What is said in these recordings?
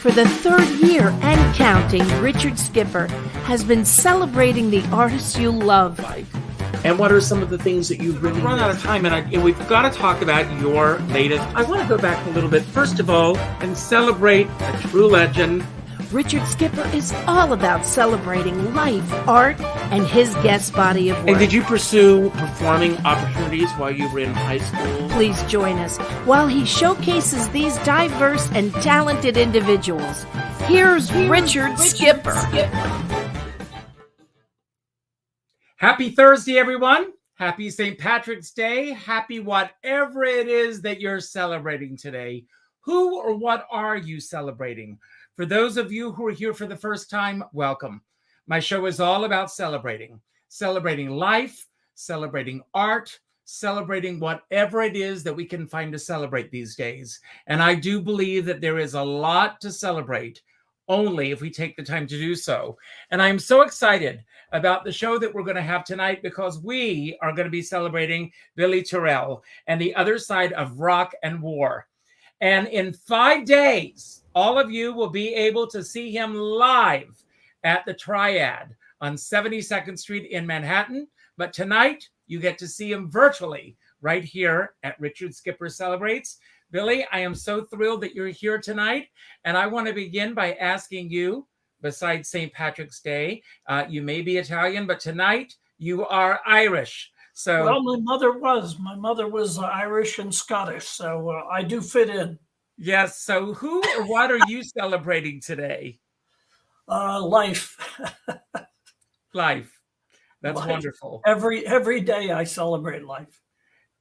For the third year and counting, Richard Skipper has been celebrating the artists you love. And what are some of the things that you've really run out of time, and we've got to talk about your latest. I want to go back a little bit, first of all, and celebrate a true legend. Richard Skipper is all about celebrating life, art, and his guest body of work. And did you pursue performing opportunities while you were in high school? Please join us while he showcases these diverse and talented individuals. Here's Richard Skipper. Happy Thursday, everyone. Happy St. Patrick's Day. Happy whatever it is that you're celebrating today. Who or what are you celebrating? For those of you who are here for the first time, welcome. My show is all about celebrating life, celebrating art, celebrating whatever it is that we can find to celebrate these days. And I do believe that there is a lot to celebrate, only if we take the time to do so. And I'm so excited about the show that we're going to have tonight because we are going to be celebrating Billy Terrell and the other side of rock and war. And in 5 days, all of you will be able to see him live at the Triad on 72nd Street in Manhattan. But tonight, you get to see him virtually right here at Richard Skipper Celebrates. Billy, I am so thrilled that you're here tonight. And I want to begin by asking you, besides St. Patrick's Day, you may be Italian, but tonight you are Irish. So, well, my mother was Irish and Scottish, so I do fit in. Yes. So who or what are you celebrating today? Life. Life. That's Life. Wonderful. Every day I celebrate life.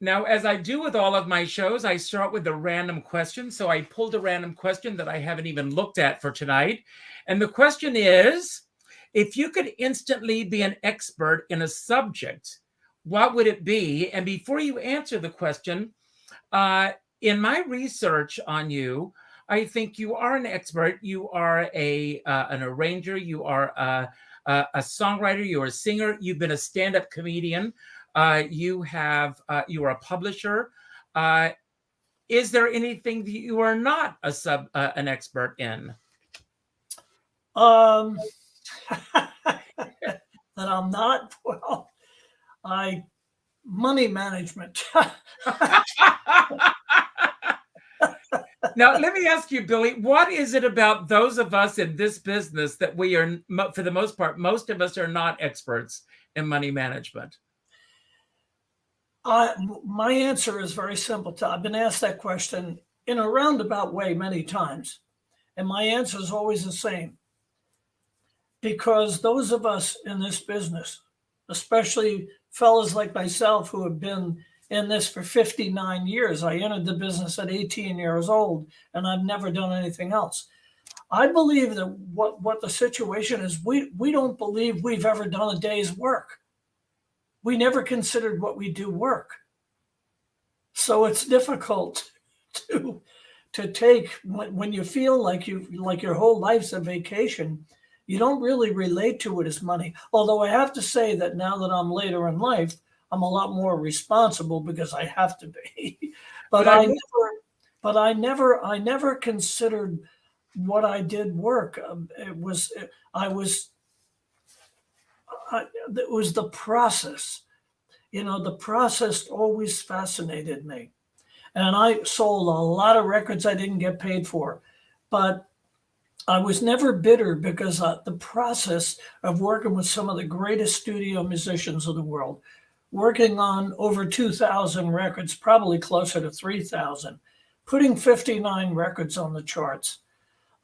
Now, as I do with all of my shows, I start with a random question. So I pulled a random question that I haven't even looked at for tonight. And the question is, if you could instantly be an expert in a subject, what would it be? And before you answer the question, in my research on you, I think you are an expert. You are an arranger. You are a songwriter. You are a singer. You've been a stand-up comedian. You are a publisher. Is there anything that you are not an expert in? That I'm not. Well, money management. Now, let me ask you, Billy, what is it about those of us in this business that we are, for the most part, most of us are not experts in money management? My answer is very simple. I've been asked that question in a roundabout way many times, and my answer is always the same. Because those of us in this business, especially fellas like myself who have been in this for 59 years. I entered the business at 18 years old, and I've never done anything else. I believe that what the situation is, we don't believe we've ever done a day's work. We never considered what we do work. So it's difficult to take when you feel like your whole life's a vacation. You don't really relate to it as money. Although I have to say that now that I'm later in life, I'm a lot more responsible because I have to be. But I never considered what I did work. It was the process. The process always fascinated me. And I sold a lot of records I didn't get paid for. But I was never bitter because the process of working with some of the greatest studio musicians of the world, working on over 2,000 records, probably closer to 3,000, putting 59 records on the charts.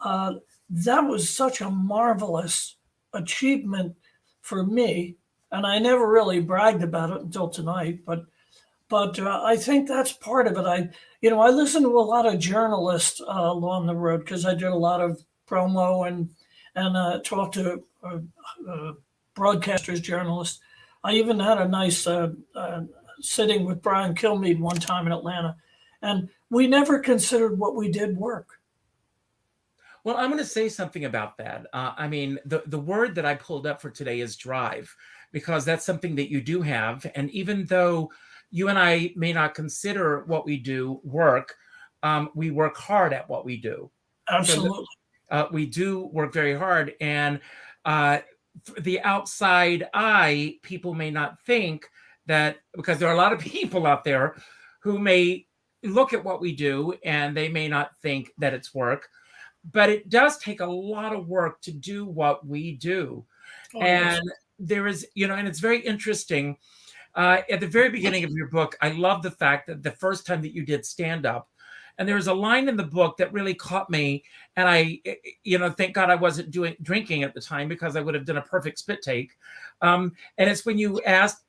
That was such a marvelous achievement for me. And I never really bragged about it until tonight, but I think that's part of it. I listened to a lot of journalists along the road because I did a lot of promo and talked to broadcasters, journalists. I even had a nice sitting with Brian Kilmeade one time in Atlanta, and we never considered what we did work. Well, I'm going to say something about that. The word that I pulled up for today is drive, because that's something that you do have. And even though you and I may not consider what we do work, we work hard at what we do. Absolutely. We do work very hard, and the outside eye, people may not think that, because there are a lot of people out there who may look at what we do and they may not think that it's work, but it does take a lot of work to do what we do. Oh, And yes. there is, and it's very interesting. At the very beginning of your book, I love the fact that the first time that you did stand up, and there was a line in the book that really caught me. And I, thank God I wasn't drinking at the time, because I would have done a perfect spit take. And it's when you asked,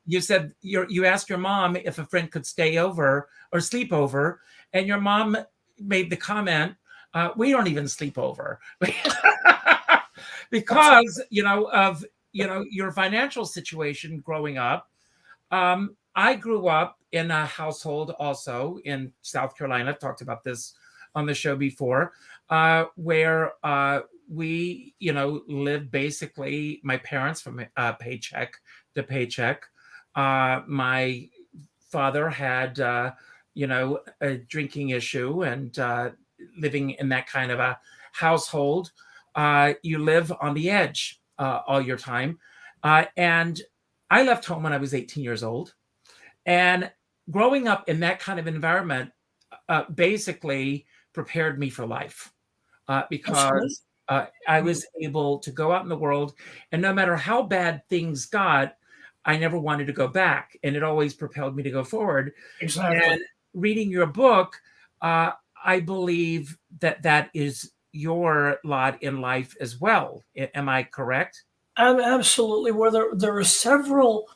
you said you asked your mom if a friend could stay over or sleep over, and your mom made the comment, "We don't even sleep over," because of your financial situation growing up. I grew up in a household also in South Carolina. I've talked about this on the show before, where we, lived basically, my parents, from paycheck to paycheck. My father had, a drinking issue, and living in that kind of a household, you live on the edge all your time. And I left home when I was 18 years old. And growing up in that kind of environment basically prepared me for life, because I was able to go out in the world, and no matter how bad things got, I never wanted to go back. And it always propelled me to go forward. Exactly. And reading your book, I believe that is your lot in life as well. Am I correct? Absolutely. Where there were several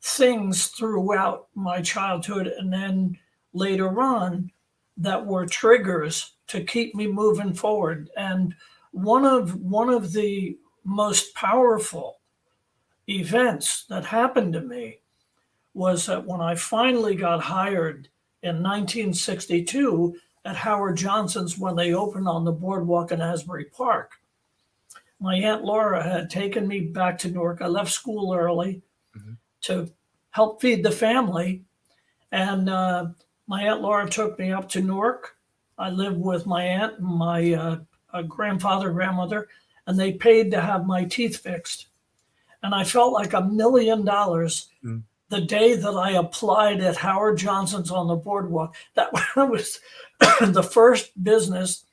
things throughout my childhood and then later on that were triggers to keep me moving forward. And one of the most powerful events that happened to me was that when I finally got hired in 1962 at Howard Johnson's, when they opened on the boardwalk in Asbury Park. My Aunt Laura had taken me back to Newark. I left school early to help feed the family. And my Aunt Laura took me up to Newark. I lived with my aunt and my grandfather, grandmother, and they paid to have my teeth fixed. And I felt like $1 million the day that I applied at Howard Johnson's on the boardwalk. That was the first business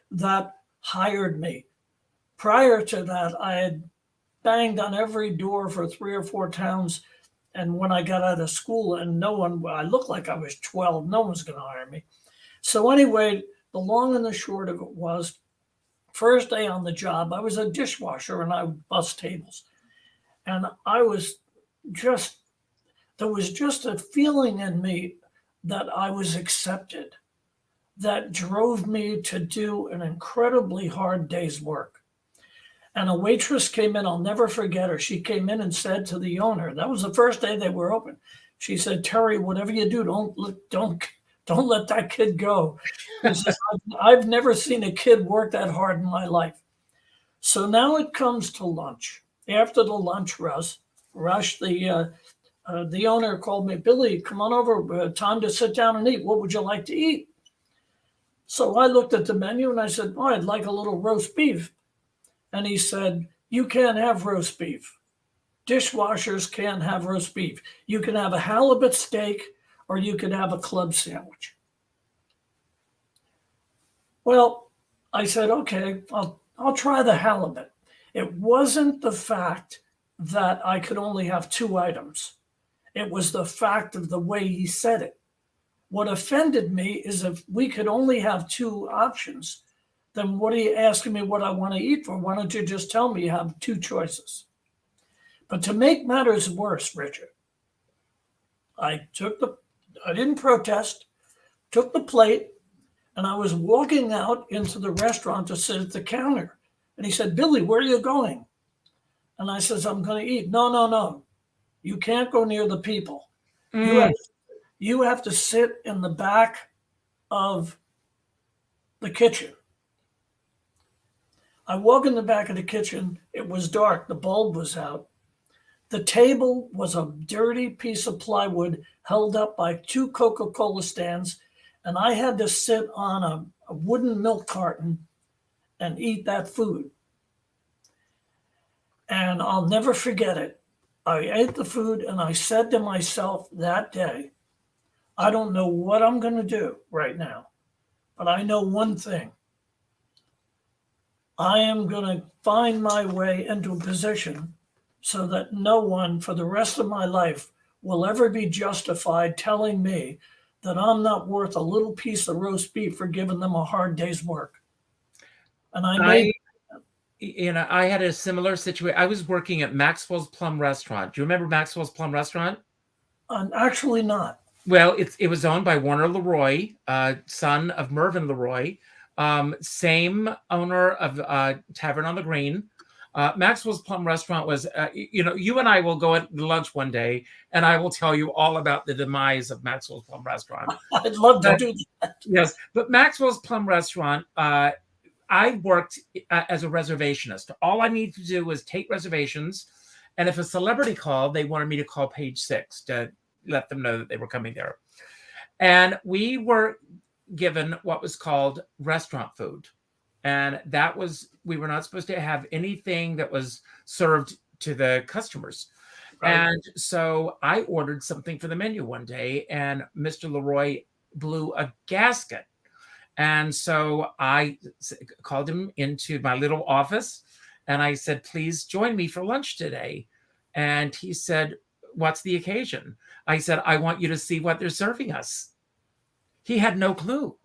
that hired me. Prior to that, I had banged on every door for 3 or 4 towns. And when I got out of school, and I looked like I was 12, no one was going to hire me. So anyway, the long and the short of it was, first day on the job, I was a dishwasher and I would bus tables. And there was just a feeling in me that I was accepted, that drove me to do an incredibly hard day's work. And a waitress came in, I'll never forget her. She came in and said to the owner, that was the first day they were open. She said, "Terry, whatever you do, don't let that kid go." She says, I've never seen a kid work that hard in my life. So now it comes to lunch. After the lunch rush, the owner called me, "Billy, come on over. Time to sit down and eat. What would you like to eat?" So I looked at the menu and I said, "Oh, I'd like a little roast beef." And he said, "You can't have roast beef. Dishwashers can't have roast beef. You can have a halibut steak or you can have a club sandwich." Well, I said, okay, I'll try the halibut. It wasn't the fact that I could only have 2 items. It was the fact of the way he said it. What offended me is if we could only have 2 options, then what are you asking me what I want to eat for? Why don't you just tell me you have 2 choices? But to make matters worse, Richard, I didn't protest, took the plate, and I was walking out into the restaurant to sit at the counter. And he said, "Billy, where are you going?" And I says, "I'm going to eat." No. You can't go near the people. You have to sit in the back of the kitchen. I walk in the back of the kitchen. It was dark. The bulb was out. The table was a dirty piece of plywood held up by 2 Coca-Cola stands. And I had to sit on a wooden milk carton and eat that food. And I'll never forget it. I ate the food and I said to myself that day, I don't know what I'm going to do right now, but I know one thing. I am going to find my way into a position so that no one for the rest of my life will ever be justified telling me that I'm not worth a little piece of roast beef for giving them a hard day's work. And I had a similar situation. I was working at Maxwell's Plum Restaurant. Do you remember Maxwell's Plum Restaurant? Actually not. Well, it was owned by Warner Leroy, son of Mervyn Leroy, same owner of Tavern on the Green. Maxwell's Plum Restaurant was, you and I will go at lunch one day, and I will tell you all about the demise of Maxwell's Plum Restaurant. I'd love to do that. Yes, but Maxwell's Plum Restaurant, I worked as a reservationist. All I needed to do was take reservations, and if a celebrity called, they wanted me to call page 6 to let them know that they were coming there. And we were given what was called restaurant food. And that was, we were not supposed to have anything that was served to the customers. Right. And so I ordered something for the menu one day, and Mr. Leroy blew a gasket. And so I called him into my little office and I said, please join me for lunch today. And he said, what's the occasion? I said, I want you to see what they're serving us. He had no clue.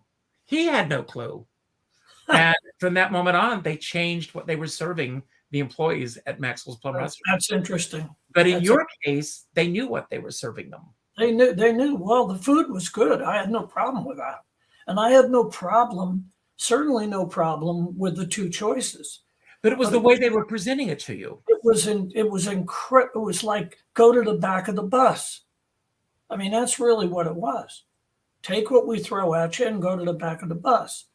And from that moment on, they changed what they were serving the employees at Maxwell's Plum Restaurant. That's interesting. But in your case, they knew what they were serving them. They knew. Well, the food was good. I had no problem with that. And I had no problem, certainly no problem with the two choices. But it was the way they were presenting it to you. It was incredible. It was like, go to the back of the bus. I mean, that's really what it was. Take what we throw at you and go to the back of the bus,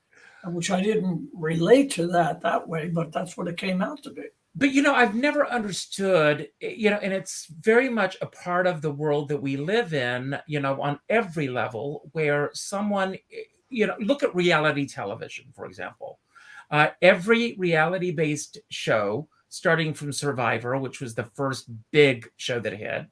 which I didn't relate to that way, but that's what it came out to be. But, I've never understood, and it's very much a part of the world that we live in, on every level, where someone, look at reality television, for example. Every reality-based show, starting from Survivor, which was the first big show that hit, right.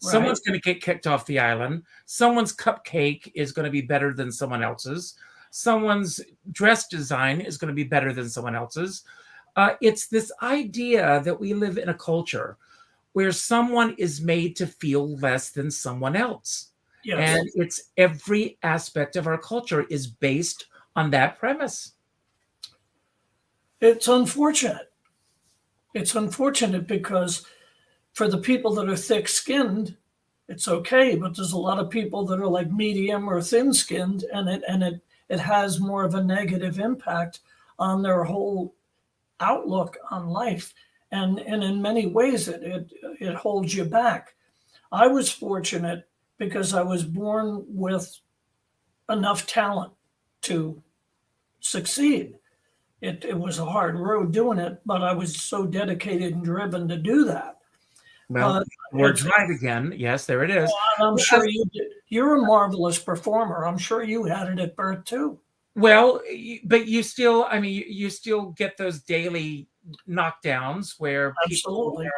Someone's going to get kicked off the island. Someone's cupcake is going to be better than someone else's. Someone's dress design is going to be better than someone else's. It's this idea that we live in a culture where someone is made to feel less than someone else. Yes. And it's every aspect of our culture is based on that premise. It's unfortunate. It's unfortunate because for the people that are thick-skinned, it's okay, but there's a lot of people that are like medium or thin-skinned, and it has more of a negative impact on their whole outlook on life. And in many ways, it holds you back. I was fortunate because I was born with enough talent to succeed. It was a hard road doing it, but I was so dedicated and driven to do that. Well, words right again. Yes, there it is. Well, I'm sure you did. You're a marvelous performer. I'm sure you had it at birth too. Well, but you still, you still get those daily knockdowns where Absolutely. people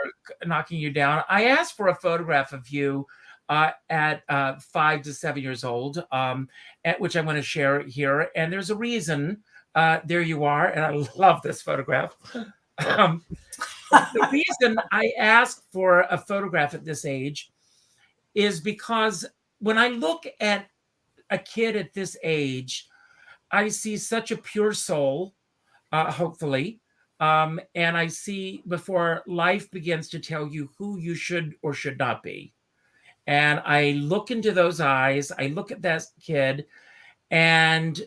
are knocking you down. I asked for a photograph of you at 5 to 7 years old, at which I'm going to share here. And there's a reason. There you are. And I love this photograph. The reason I asked for a photograph at this age is because when I look at a kid at this age, I see such a pure soul, hopefully. And I see before life begins to tell you who you should or should not be. And I look into those eyes, I look at that kid, and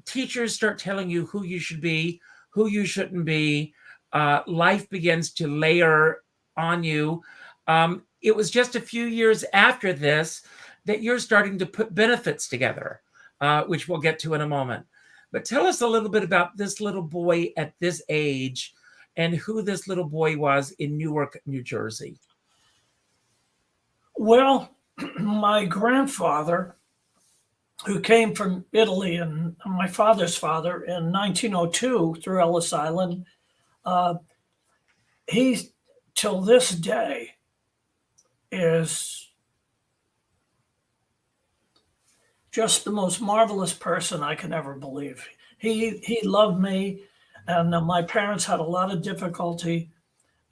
teachers start telling you who you should be, who you shouldn't be. Life begins to layer on you. It was just a few years after this that you're starting to put benefits together, which we'll get to in a moment. But tell us a little bit about this little boy at this age and who this little boy was in Newark, New Jersey. Well, my grandfather who came from Italy, and my father's father in 1902 through Ellis Island. He, till this day, is just the most marvelous person I can ever believe. He loved me, and my parents had a lot of difficulty.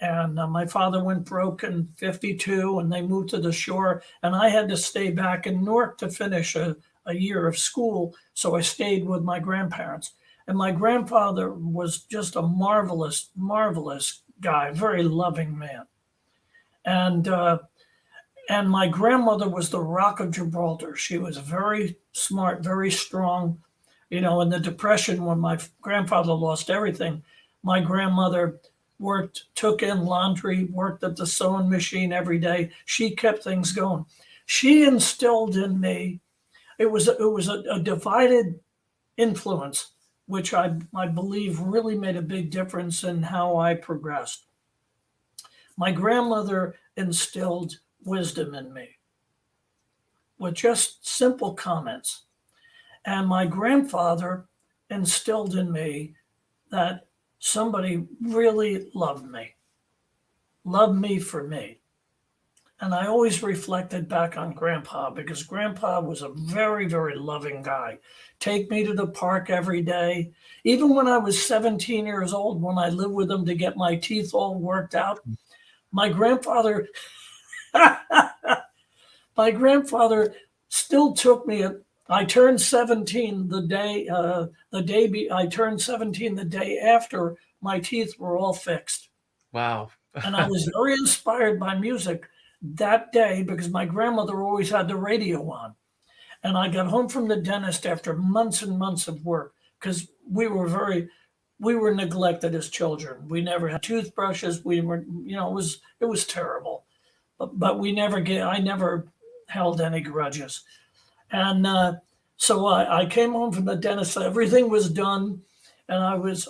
And my father went broke in 52, and they moved to the shore. And I had to stay back in Newark to finish a year of school. So I stayed with my grandparents. And my grandfather was just a marvelous, marvelous guy, very loving man. And my grandmother was the Rock of Gibraltar. She was very smart, very strong. You know, in the Depression, when my grandfather lost everything, my grandmother took in laundry, worked at the sewing machine every day. She kept things going. She instilled in me, it was a divided influence, which I believe really made a big difference in how I progressed. My grandmother instilled wisdom in me with just simple comments. And my grandfather instilled in me that somebody really loved me for me. And I always reflected back on Grandpa, because Grandpa was a very, very loving guy. Take me to the park every day. Even when I was 17 years old, when I lived with him to get my teeth all worked out, my grandfather still took me. I turned 17 the day I turned 17 the day after my teeth were all fixed. Wow. And I was very inspired by music that day, because my grandmother always had the radio on. And I got home from the dentist after months and months of work, because we were neglected as children. We never had toothbrushes. We were, it was terrible. But I never held any grudges. And so I came home from the dentist. Everything was done. And I was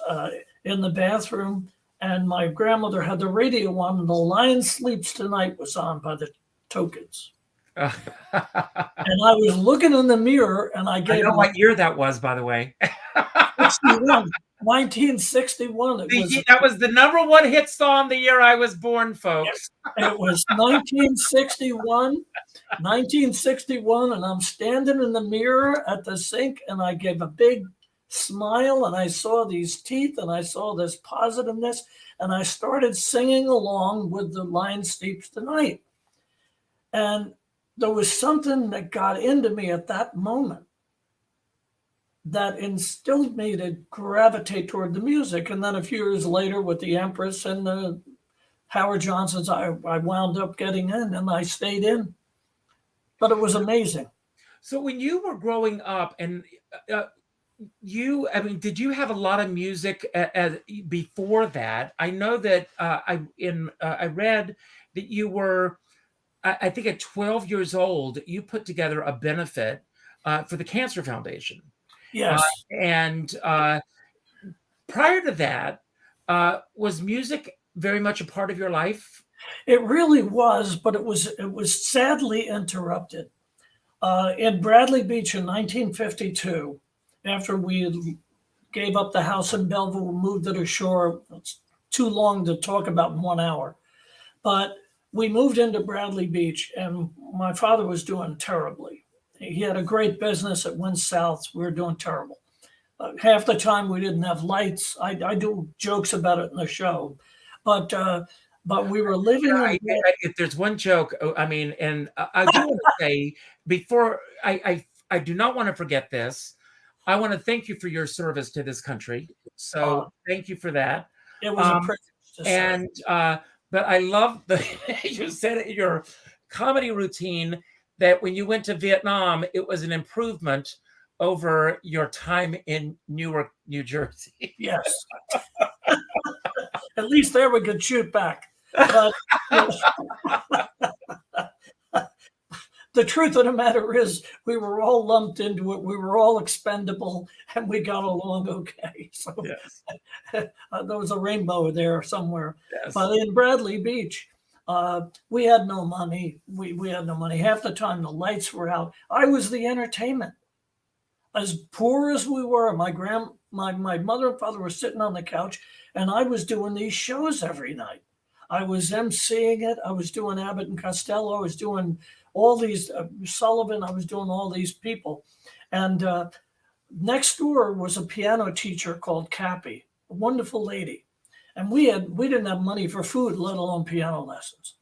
in the bathroom, and my grandmother had the radio on, and The Lion Sleeps Tonight was on by the Tokens. And I was looking in the mirror, and I know what year that was, by the way. 1961. That was the number one hit song the year I was born, folks. It was 1961, and I'm standing in the mirror at the sink, and I gave a big smile, and I saw these teeth, and I saw this positiveness, and I started singing along with The Lion Sleeps Tonight. And there was something that got into me at that moment that instilled me to gravitate toward the music. And then a few years later, with the Empress and the Howard Johnsons, I wound up getting in, and I stayed in. But it was amazing. So when you were growing up, and did you have a lot of music before that? I know that I read that you were, I think at 12 years old, you put together a benefit for the Cancer Foundation. Yes. And prior to that, was music very much a part of your life? It really was, but it was sadly interrupted. In Bradley Beach in 1952, after we gave up the house in Belleville, we moved to the shore. It's too long to talk about in 1 hour. But we moved into Bradley Beach, and my father was doing terribly. He had a great business. It went south. We were doing terrible. Half the time we didn't have lights. I do jokes about it in the show, but we were living. If there's one joke, and I do want to say, before I do not want to forget this. I want to thank you for your service to this country. So thank you for that. It was a privilege to serve. But I love you said it in your comedy routine that when you went to Vietnam, it was an improvement over your time in Newark, New Jersey. Yes. At least there we could shoot back. But the truth of the matter is we were all lumped into it. We were all expendable, and we got along okay. So yes. There was a rainbow there somewhere. Yes. But in Bradley Beach, we had no money. We had no money. Half the time the lights were out. I was the entertainment. as poor as we were, my mother and father were sitting on the couch, and I was doing these shows every night. I was emceeing it. I was doing Abbott and Costello. I was doing all these Sullivan. I was doing all these people, and next door was a piano teacher called Cappy, a wonderful lady, and we didn't have money for food, let alone piano lessons.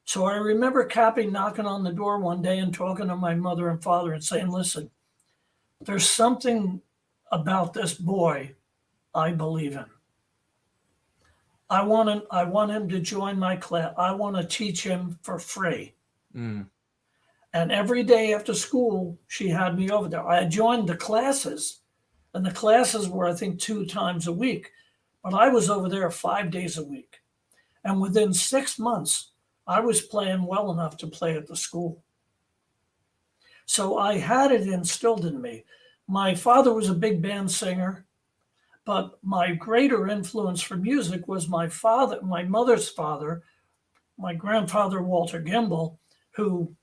So I remember Cappy knocking on the door one day and talking to my mother and father and saying, "Listen, there's something about this boy I believe in. I want him to join my class. I want to teach him for free." Mm. And every day after school, she had me over there. I joined the classes, and the classes were, I think, 2 times a week, but I was over there 5 days a week. And within 6 months, I was playing well enough to play at the school. So I had it instilled in me. My father was a big band singer, but my greater influence for music was my mother's father, my grandfather, Walter Gimbel, who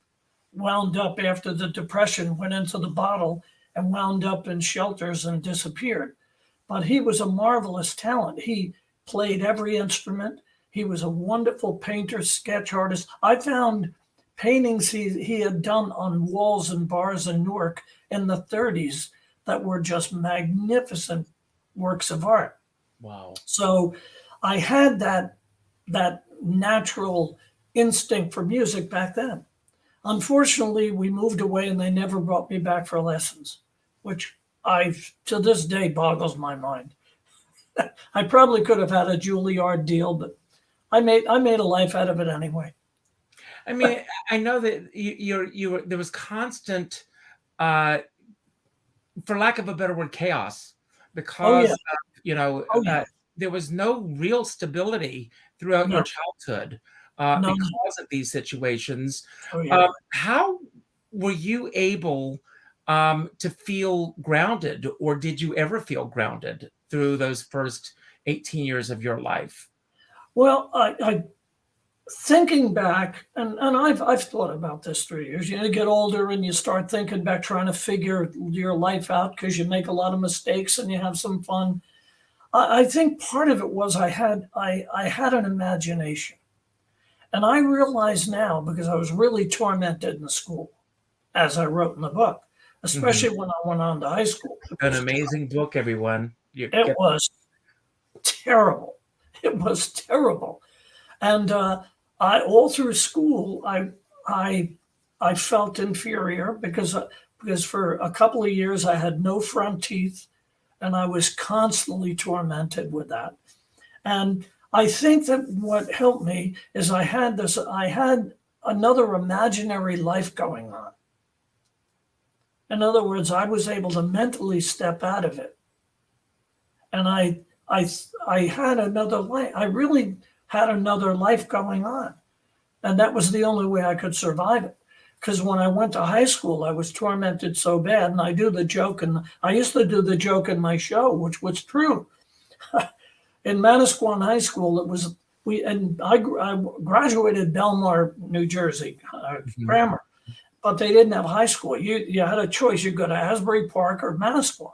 wound up after the Depression, went into the bottle and wound up in shelters and disappeared. But he was a marvelous talent. He played every instrument. He was a wonderful painter, sketch artist. I found paintings he had done on walls and bars in Newark in the 30s that were just magnificent works of art. Wow. So I had that natural instinct for music back then. Unfortunately, we moved away and they never brought me back for lessons, which to this day boggles my mind. I probably could have had a Juilliard deal, but I made a life out of it anyway. I mean, I know that there was constant, for lack of a better word, chaos, because there was no real stability throughout your childhood because of these situations. How were you able to feel grounded, or did you ever feel grounded through those first 18 years of your life? Well, I thinking back, and I've thought about this through years. You get older and you start thinking back, trying to figure your life out because you make a lot of mistakes and you have some fun. I think part of it was I had an imagination, and I realize now, because I was really tormented in the school, as I wrote in the book, especially when I went on to high school. An amazing book, everyone. It was terrible. It was terrible. And all through school, I felt inferior because for a couple of years I had no front teeth, and I was constantly tormented with that. And I think that what helped me is I had another imaginary life going on. In other words, I was able to mentally step out of it, and I had another life. I really had another life going on. And that was the only way I could survive it. Because when I went to high school, I was tormented so bad. And I do the joke, and I used to do the joke in my show, which was true. In Manasquan High School, I graduated Belmar, New Jersey, grammar, but they didn't have high school. You had a choice. You go to Asbury Park or Manasquan.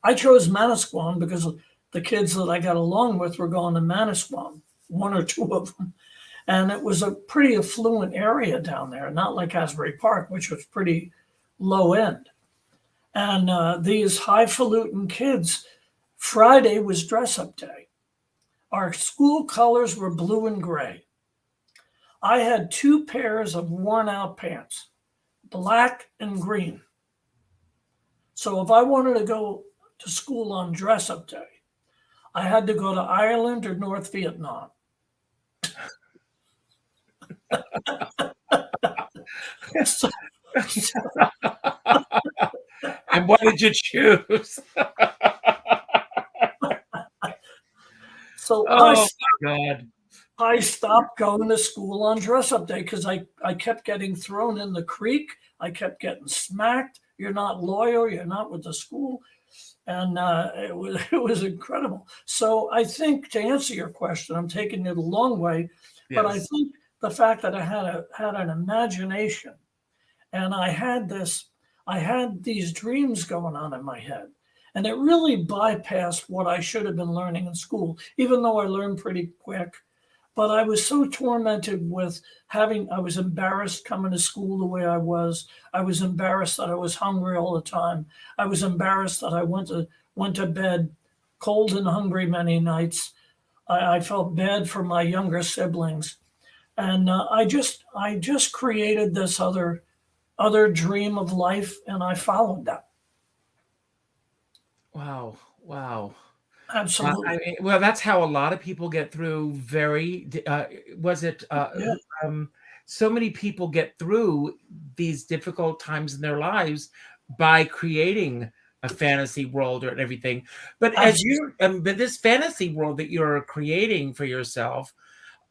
I chose Manasquan because the kids that I got along with were going to Manasquan, 1 or 2 of them. And it was a pretty affluent area down there, not like Asbury Park, which was pretty low end. And these highfalutin kids, Friday was dress up day. Our school colors were blue and gray. I had 2 pairs of worn out pants, black and green. So if I wanted to go to school on dress up day, I had to go to Ireland or North Vietnam. And what did you choose? So my God. I stopped going to school on dress up day because I kept getting thrown in the creek. I kept getting smacked. You're not loyal. You're not with the school. And it was incredible. So I think, to answer your question, I'm taking it a long way, but I think the fact that I had an imagination, and I had this, I had these dreams going on in my head. And it really bypassed what I should have been learning in school, even though I learned pretty quick. But I was so tormented with I was embarrassed coming to school the way I was. I was embarrassed that I was hungry all the time. I was embarrassed that I went to bed cold and hungry many nights. I felt bad for my younger siblings. And I just created this other dream of life, and I followed that. Wow. Wow. Absolutely. Well, that's how a lot of people get through so many people get through these difficult times in their lives by creating a fantasy world or everything. But but this fantasy world that you're creating for yourself,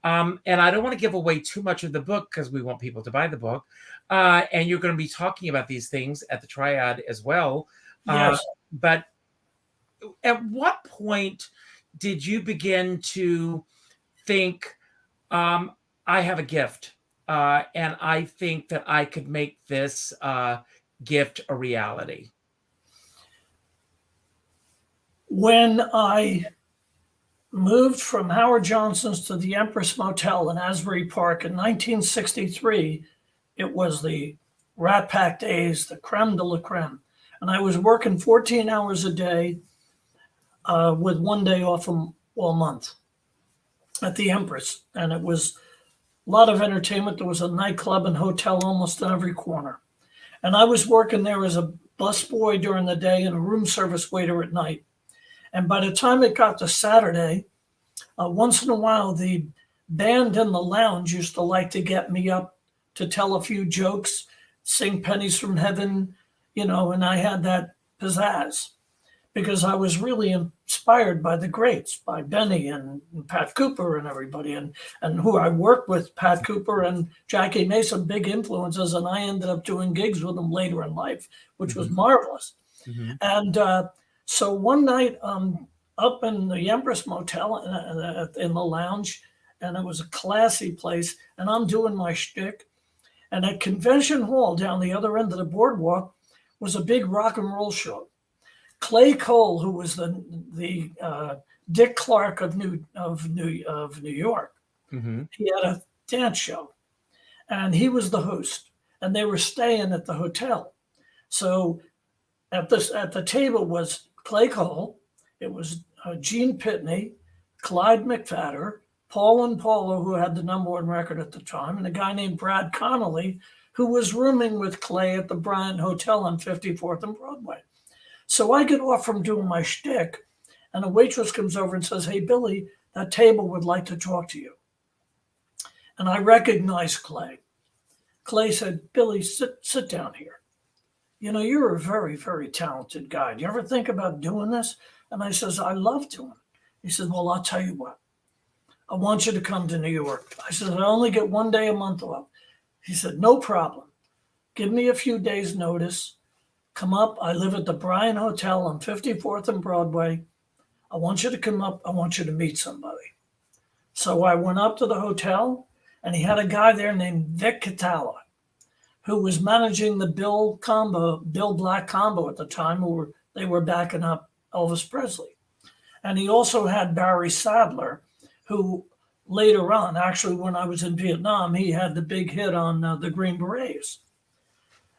and I don't want to give away too much of the book because we want people to buy the book, and you're going to be talking about these things at the Triad as well. Yes. But at what point did you begin to think, I have a gift, and I think that I could make this gift a reality? When I moved from Howard Johnson's to the Empress Motel in Asbury Park in 1963, it was the Rat Pack days, the creme de la creme. And I was working 14 hours a day with one day off all month at the Empress. And it was a lot of entertainment. There was a nightclub and hotel almost on every corner. And I was working there as a busboy during the day and a room service waiter at night. And by the time it got to Saturday, once in a while, the band in the lounge used to like to get me up to tell a few jokes, sing Pennies from Heaven, and I had that pizzazz because I was really inspired by the greats, by Benny and Pat Cooper and everybody, and who I worked with, Pat Cooper and Jackie Mason, big influences, and I ended up doing gigs with them later in life, which was marvelous. Mm-hmm. And so one night, up in the Empress Motel in the lounge, and it was a classy place, and I'm doing my shtick. And at Convention Hall down the other end of the boardwalk was a big rock and roll show. Clay Cole, who was the Dick Clark of New York, Mm-hmm. he had a dance show, and he was the host, and they were staying at the hotel. So at the table was Clay Cole. It was Gene Pitney, Clyde McFadder, Paul and Paula, who had the #1 record at the time, and a guy named Brad Connolly, who was rooming with Clay at the Bryant Hotel on 54th and Broadway. So I get off from doing my shtick, and a waitress comes over and says, "Hey, Billy, that table would like to talk to you." And I recognize Clay. Clay said, "Billy, sit down here. You're a very, very talented guy. Do you ever think about doing this?" And I says, "I love doing it." He said, "Well, I'll tell you what. I want you to come to New York." I said, "I only get one day a month off." He said, "No problem. Give me a few days notice. Come up. I live at the Bryant Hotel on 54th and Broadway. I want you to come up. I want you to meet somebody." So I went up to the hotel, and he had a guy there named Vic Catala, who was managing the Bill Black combo at the time, they were backing up Elvis Presley. And he also had Barry Sadler, who later on, actually when I was in Vietnam, he had the big hit on the Green Berets.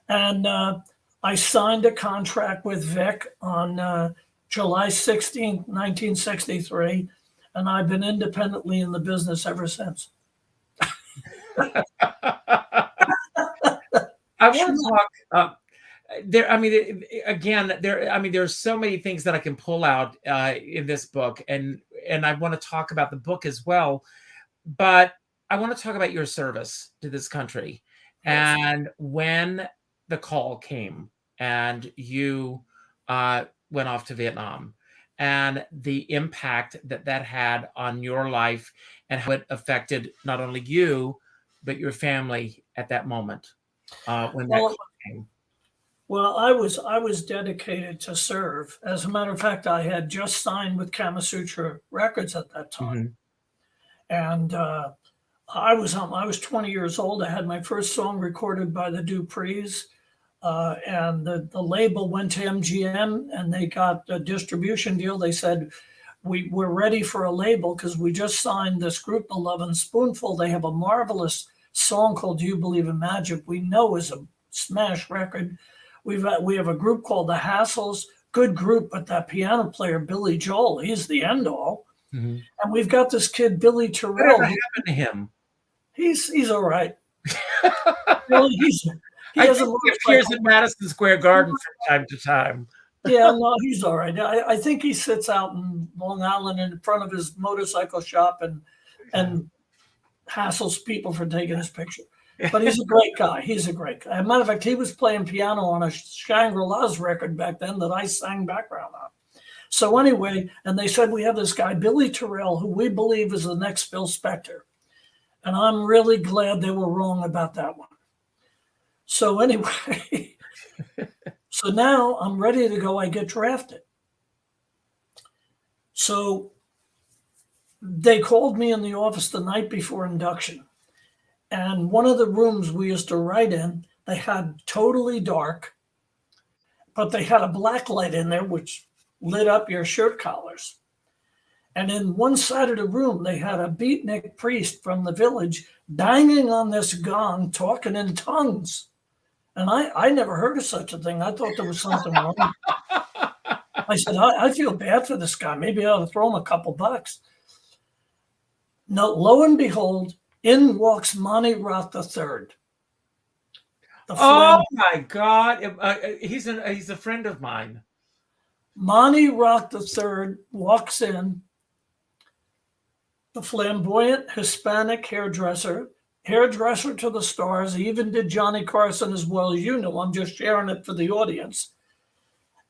And I signed a contract with Vic on July 16th, 1963, and I've been independently in the business ever since. I want to talk there. I mean, again, there's so many things that I can pull out in this book, and I want to talk about the book as well. But I want to talk about your service to this country, Yes. and when the call came, and you went off to Vietnam, and the impact that had on your life, and how it affected not only you but your family at that moment. When that call came. Well, I was dedicated to serve. As a matter of fact, I had just signed with Kama Sutra Records at that time, and I was 20 years old. I had my first song recorded by the Duprees. and the label went to MGM and they got a distribution deal. They said, we're ready for a label because we just signed this group, The Lovin' Spoonful. They have a marvelous song called Do You Believe in Magic? We know is a smash record. We have a group called The Hassles, good group, but that piano player, Billy Joel, he's the end all. Mm-hmm. And we've got this kid, Billy Terrell. Whatever happened to him? He's all right. Really, I think he appears in Madison Square Garden from time to time. Yeah, no, he's all right. I think he sits out in Long Island in front of his motorcycle shop and hassles people for taking his picture. But he's a great guy. He's a great guy. As a matter of fact, he was playing piano on a Shangri-La's record back then that I sang background on. So anyway, and they said, we have this guy, Billy Terrell, who we believe is the next Phil Spector. And I'm really glad they were wrong about that one. So anyway, so now I'm ready to go. I get drafted. So they called me in the office the night before induction. And one of the rooms we used to write in, they had totally dark, but they had a black light in there, which lit up your shirt collars. And in one side of the room, they had a beatnik priest from the village banging on this gong, talking in tongues. And I never heard of such a thing. I thought there was something wrong. I said, I feel bad for this guy. Maybe I ought to throw him a couple bucks. No, lo and behold, in walks Monty Roth III. Oh my God. He's a friend of mine. Monty Roth III walks in, the flamboyant Hispanic hairdresser to the stars. He even did Johnny Carson as well as you know. I'm just sharing it for the audience.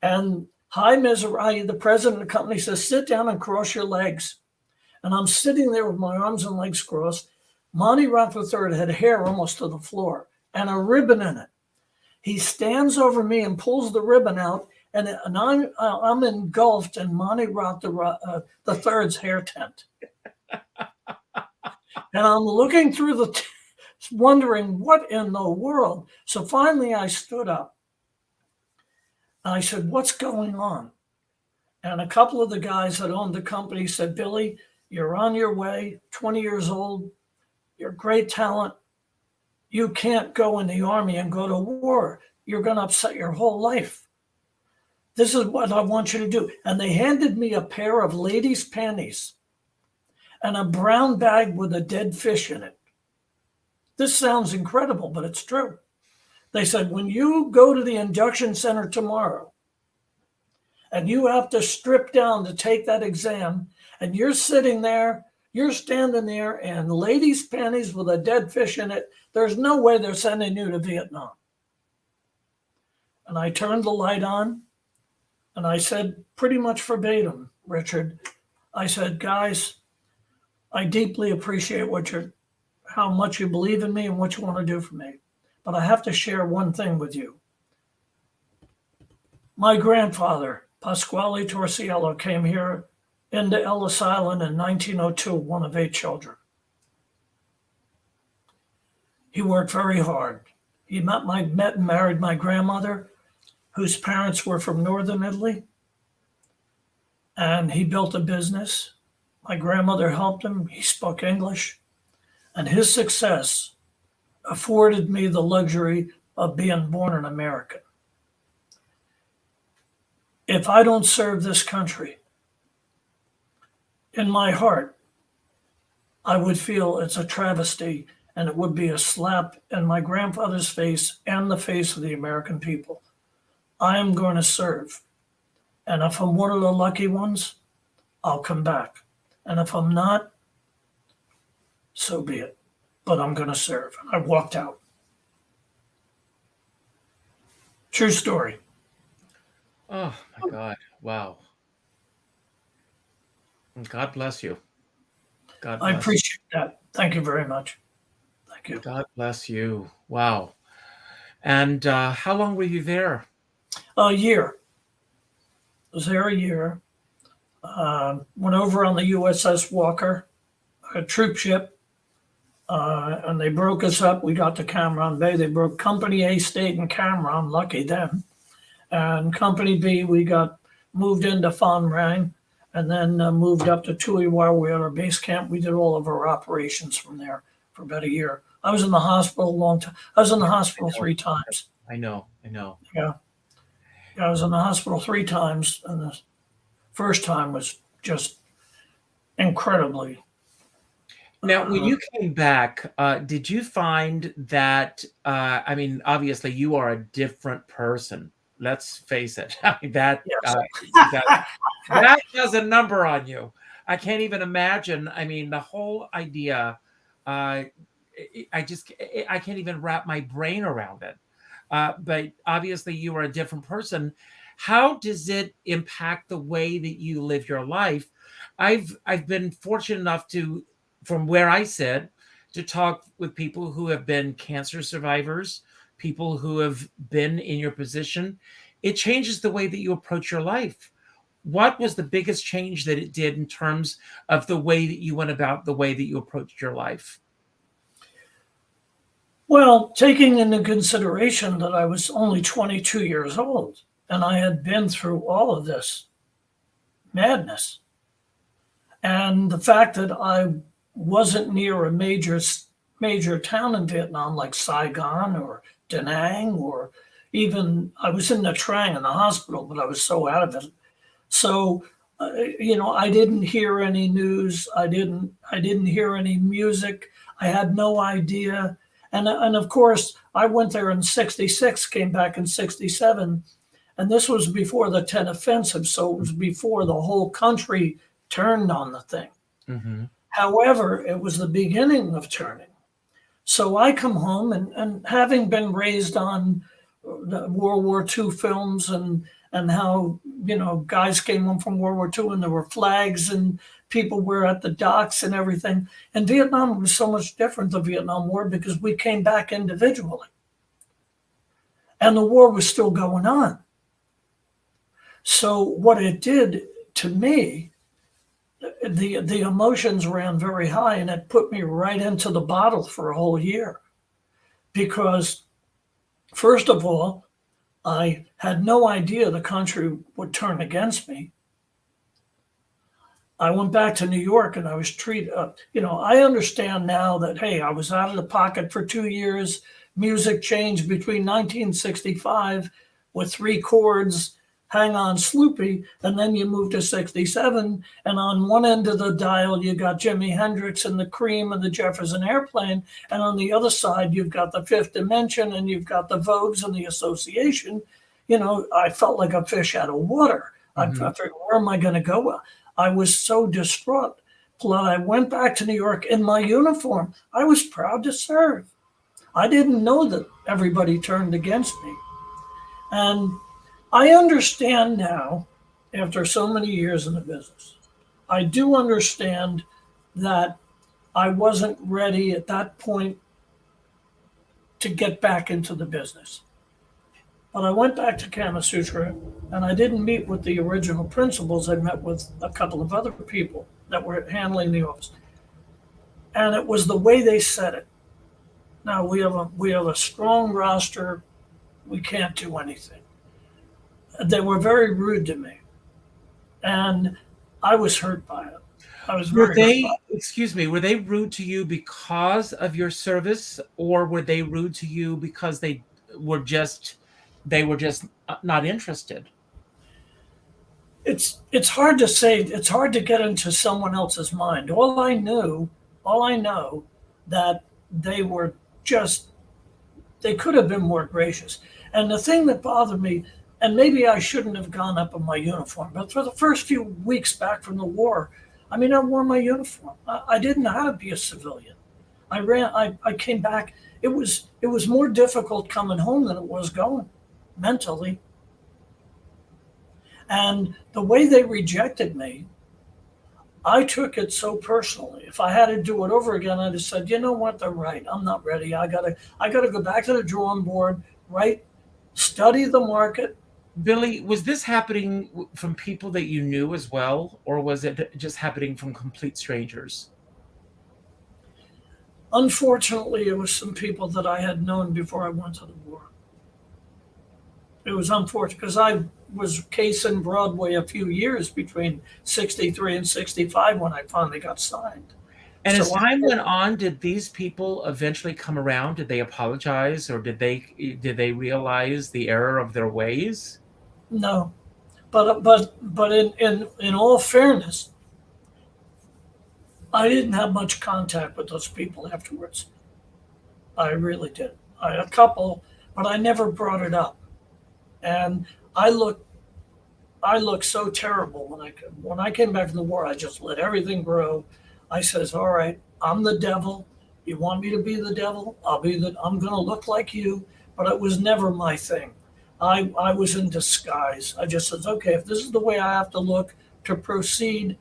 And Hi Mizrahi, the president of the company, says, sit down and cross your legs. And I'm sitting there with my arms and legs crossed. Monty Roth III had hair almost to the floor and a ribbon in it. He stands over me and pulls the ribbon out, and I'm engulfed in Monty Roth III's hair tent. And I'm looking through wondering what in the world. So finally I stood up. I said, what's going on? And a couple of the guys that owned the company said, Billy, you're on your way, 20 years old. You're great talent. You can't go in the army and go to war. You're going to upset your whole life. This is what I want you to do. And they handed me a pair of ladies' panties and a brown bag with a dead fish in it. This sounds incredible, but it's true. They said, when you go to the induction center tomorrow and you have to strip down to take that exam and you're sitting there, you're standing there in ladies' panties with a dead fish in it, there's no way they're sending you to Vietnam. And I turned the light on and I said pretty much verbatim, Richard, I said, guys, I deeply appreciate how much you believe in me and what you want to do for me. But I have to share one thing with you. My grandfather, Pasquale Torsiello, came here into Ellis Island in 1902, one of 8 children. He worked very hard. He met and married my grandmother, whose parents were from northern Italy. And he built a business. My grandmother helped him. He spoke English. And his success afforded me the luxury of being born an American. If I don't serve this country, in my heart, I would feel it's a travesty and it would be a slap in my grandfather's face and the face of the American people. I am going to serve. And if I'm one of the lucky ones, I'll come back. And if I'm not, so be it. But I'm going to serve. I walked out. True story. Oh, my God. Wow. God bless you. God bless I appreciate that. Thank you very much. Thank you. God bless you. Wow. And how long were you there? A year. I was there a year. Went over on the USS Walker, a troop ship. And they broke us up. We got to Cameron Bay. They broke Company A stayed in Cameron, lucky them. And Company B, we got moved into Phon Rang and then moved up to Tui while we were at our base camp. We did all of our operations from there for about a year. I was in the hospital a long time. I was in the hospital 3 times. I know. Yeah. I was in the hospital 3 times. And the first time was just incredibly. Now, when you came back, did you find that, I mean, obviously you are a different person. Let's face it. I mean, that does a number on you. I can't even imagine. I mean, the whole idea, I can't even wrap my brain around it. But obviously you are a different person. How does it impact the way that you live your life? I've been fortunate enough to, from where I sit, to talk with people who have been cancer survivors, people who have been in your position. It changes the way that you approach your life. What was the biggest change that it did in terms of the way that you went about the way that you approached your life? Well, taking into consideration that I was only 22 years old and I had been through all of this madness, and the fact that I wasn't near a major town in Vietnam like Saigon or Da Nang, or even I was in Nha Trang in the hospital, but I was so out of it. So, I didn't hear any news. I didn't hear any music. I had no idea. And of course, I went there in 66, came back in 67. And this was before the 10 offensive. So it was before the whole country turned on the thing. Mm-hmm. However, it was the beginning of turning. So I come home and having been raised on the World War II films and how, guys came home from World War II and there were flags and people were at the docks and everything. And Vietnam was so much different, the Vietnam War, because we came back individually. And the war was still going on. So what it did to me, the emotions ran very high, and it put me right into the bottle for a whole year. Because first of all, I had no idea the country would turn against me. I went back to New York and I was treated, I understand now that, hey, I was out of the pocket for 2 years. Music changed between 1965 with 3 chords, Hang On Sloopy, and then you moved to 67. And on one end of the dial, you got Jimi Hendrix and the Cream and the Jefferson Airplane. And on the other side, you've got the Fifth Dimension and you've got the Vogues and the Association. I felt like a fish out of water. Mm-hmm. I figured, where am I going to go? I was so distraught. But I went back to New York in my uniform. I was proud to serve. I didn't know that everybody turned against me. And I understand now, after so many years in the business, I do understand that I wasn't ready at that point to get back into the business. But I went back to Kama Sutra, and I didn't meet with the original principals. I met with a couple of other people that were handling the office. And it was the way they said it. Now, we have a strong roster. We can't do anything. They were very rude to me. And I was hurt by it. I was very hurt by it. Excuse me, were they rude to you because of your service, or were they rude to you because they were just not interested? It's hard to say. It's hard to get into someone else's mind. All I know that they could have been more gracious. And the thing that bothered me, and maybe I shouldn't have gone up in my uniform, but for the first few weeks back from the war, I wore my uniform. I didn't know how to be a civilian. I came back. It was more difficult coming home than it was going, mentally. And the way they rejected me, I took it so personally. If I had to do it over again, I'd have said, you know what, they're right. I'm not ready. I gotta go back to the drawing board, study the market. Billy, was this happening from people that you knew as well, or was it just happening from complete strangers? Unfortunately, it was some people that I had known before I went to the war. It was unfortunate because I was casing Broadway a few years between 63 and 65 when I finally got signed. And as So time went on, did these people eventually come around? Did they apologize, or did they realize the error of their ways? No, but in all fairness, I didn't have much contact with those people afterwards. I really did. A couple, but I never brought it up. And I looked so terrible when I came back from the war. I just let everything grow. I says, all right, I'm the devil. You want me to be the devil? I'm going to look like you. But it was never my thing. I was in disguise. I just says, okay, if this is the way I have to look to proceed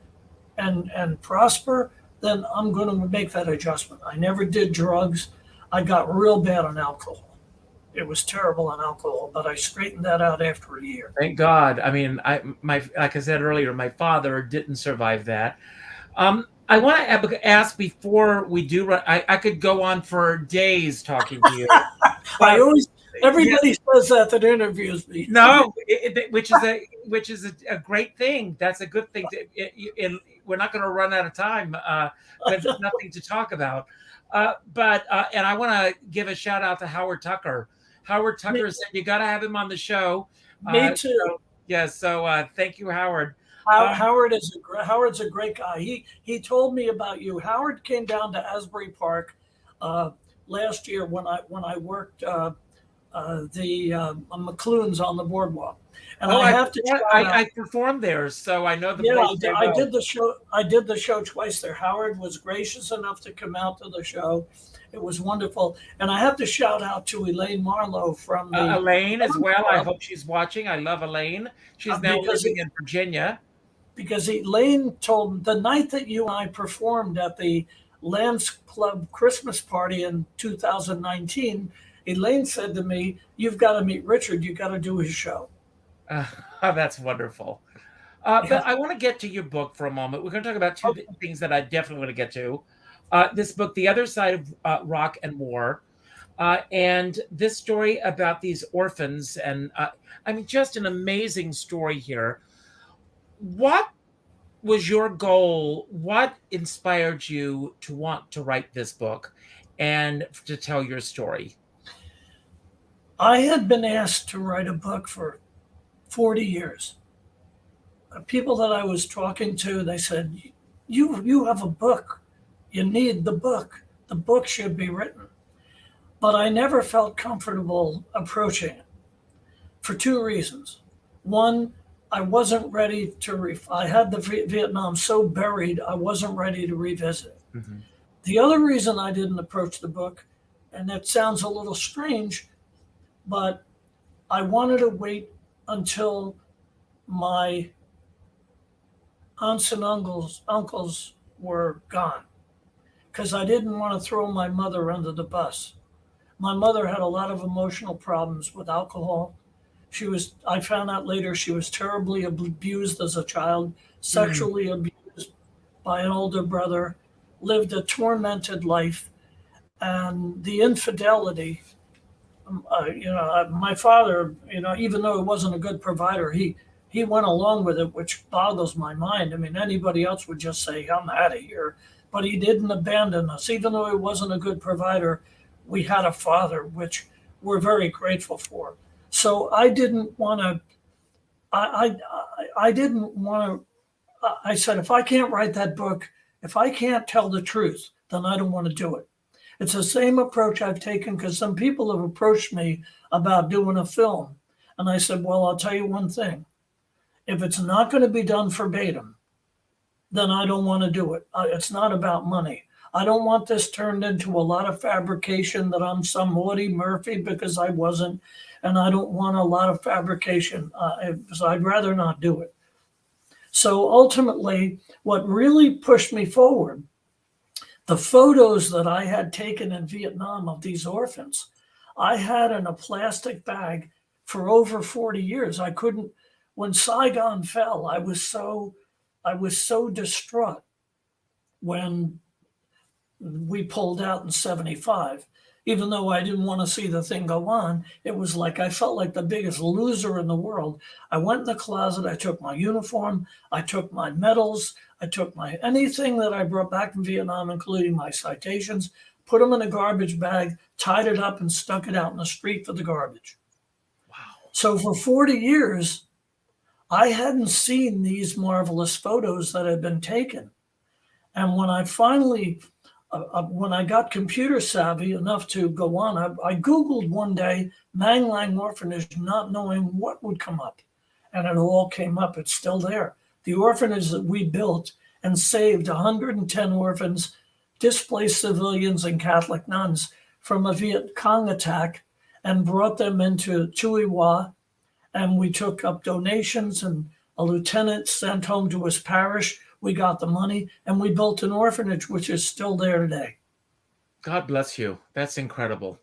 and prosper, then I'm going to make that adjustment. I never did drugs. I got real bad on alcohol. It was terrible on alcohol, but I straightened that out after a year. Thank God. I mean, like I said earlier, my father didn't survive that. I want to ask before we do run. I could go on for days talking to you. Everybody says that interviews me. No, which is a great thing. That's a good thing. We're not going to run out of time. There's nothing to talk about. But I want to give a shout out to Howard Tucker. Howard Tucker said you got to have him on the show. Me too. So thank you, Howard. Howard's a great guy. He told me about you. Howard came down to Asbury Park last year when I worked the McLuhan's on the boardwalk. And I performed there, so I know the place. Yeah, I did the show. I did the show twice there. Howard was gracious enough to come out to the show. It was wonderful, and I have to shout out to Elaine Marlowe from Elaine as well. I hope she's watching. I love Elaine. She's now living in Virginia. Because Elaine told the night that you and I performed at the Lambs Club Christmas party in 2019, Elaine said to me, "You've got to meet Richard. You've got to do his show." That's wonderful. But I want to get to your book for a moment. We're going to talk about two things that I definitely want to get to. This book, The Other Side of Rock and War, and this story about these orphans. And I mean, just an amazing story here. What was your goal? What inspired you to want to write this book and to tell your story? I had been asked to write a book for 40 years. People that I was talking to, they said, you have a book. You need the book. The book should be written. But I never felt comfortable approaching it for two reasons. One, I wasn't ready to I had the Vietnam so buried, I wasn't ready to revisit it. Mm-hmm. The other reason I didn't approach the book, and it sounds a little strange, but I wanted to wait until my aunts and uncles were gone, because I didn't want to throw my mother under the bus. My mother had a lot of emotional problems with alcohol. I found out later, she was terribly abused as a child, sexually abused by an older brother, lived a tormented life. And the infidelity, my father, even though he wasn't a good provider, he went along with it, which boggles my mind. I mean, anybody else would just say, I'm out of here. But he didn't abandon us. Even though he wasn't a good provider, we had a father, which we're very grateful for. So I didn't want to, I said, if I can't write that book, if I can't tell the truth, then I don't want to do it. It's the same approach I've taken, because some people have approached me about doing a film. And I said, well, I'll tell you one thing. If it's not going to be done verbatim, then I don't want to do it. It's not about money. I don't want this turned into a lot of fabrication that I'm some Audie Murphy, because I wasn't. And I don't want a lot of fabrication. So I'd rather not do it. So ultimately, what really pushed me forward, the photos that I had taken in Vietnam of these orphans, I had in a plastic bag for over 40 years. I couldn't, when Saigon fell, I was so distraught when we pulled out in 75. Even though I didn't want to see the thing go on, it was like I felt like the biggest loser in the world. I went in the closet, I took my uniform, I took my medals, I took my anything that I brought back from Vietnam, including my citations, put them in a garbage bag, tied it up, and stuck it out in the street for the garbage. Wow. So for 40 years, I hadn't seen these marvelous photos that had been taken. And when I finally when I got computer savvy enough to go on, I Googled one day Mang Lang Orphanage, not knowing what would come up. And it all came up. It's still there. The orphanage that we built and saved 110 orphans, displaced civilians, and Catholic nuns from a Viet Cong attack and brought them into Tui Wa. And we took up donations, and a lieutenant sent home to his parish. We got the money, and we built an orphanage, which is still there today. God bless you. That's incredible.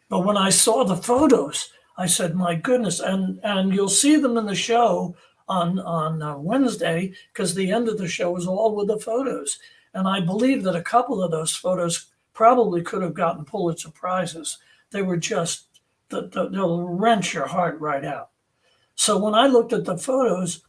But when I saw the photos, I said, my goodness, and you'll see them in the show on Wednesday, because the end of the show is all with the photos. And I believe that a couple of those photos probably could have gotten Pulitzer Prizes. They were just, they'll wrench your heart right out. So when I looked at the photos,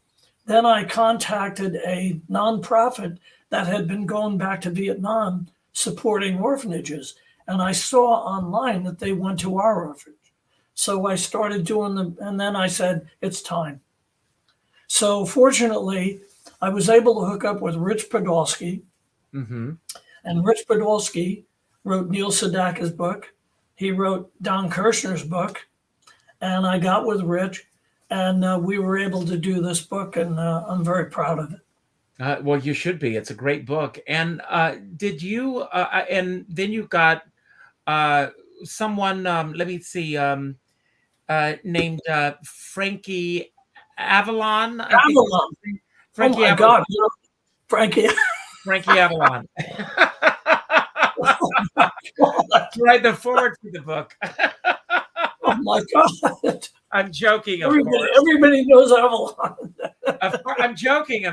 then I contacted a nonprofit that had been going back to Vietnam supporting orphanages. And I saw online that they went to our orphanage. So I started doing them, and then I said, it's time. So fortunately, I was able to hook up with Rich Podolsky. Mm-hmm. And Rich Podolsky wrote Neil Sedaka's book. He wrote Don Kirshner's book. And I got with Rich, and we were able to do this book, and I'm very proud of it. Well, you should be. It's a great book. And did you, and then you got someone, let me see, named Frankie Avalon. Avalon. Frankie oh my Avalon. God, Frankie. Frankie Avalon. To write the forward for the book. Oh my God. I'm joking, of course. Everybody knows Avalon. I'm joking.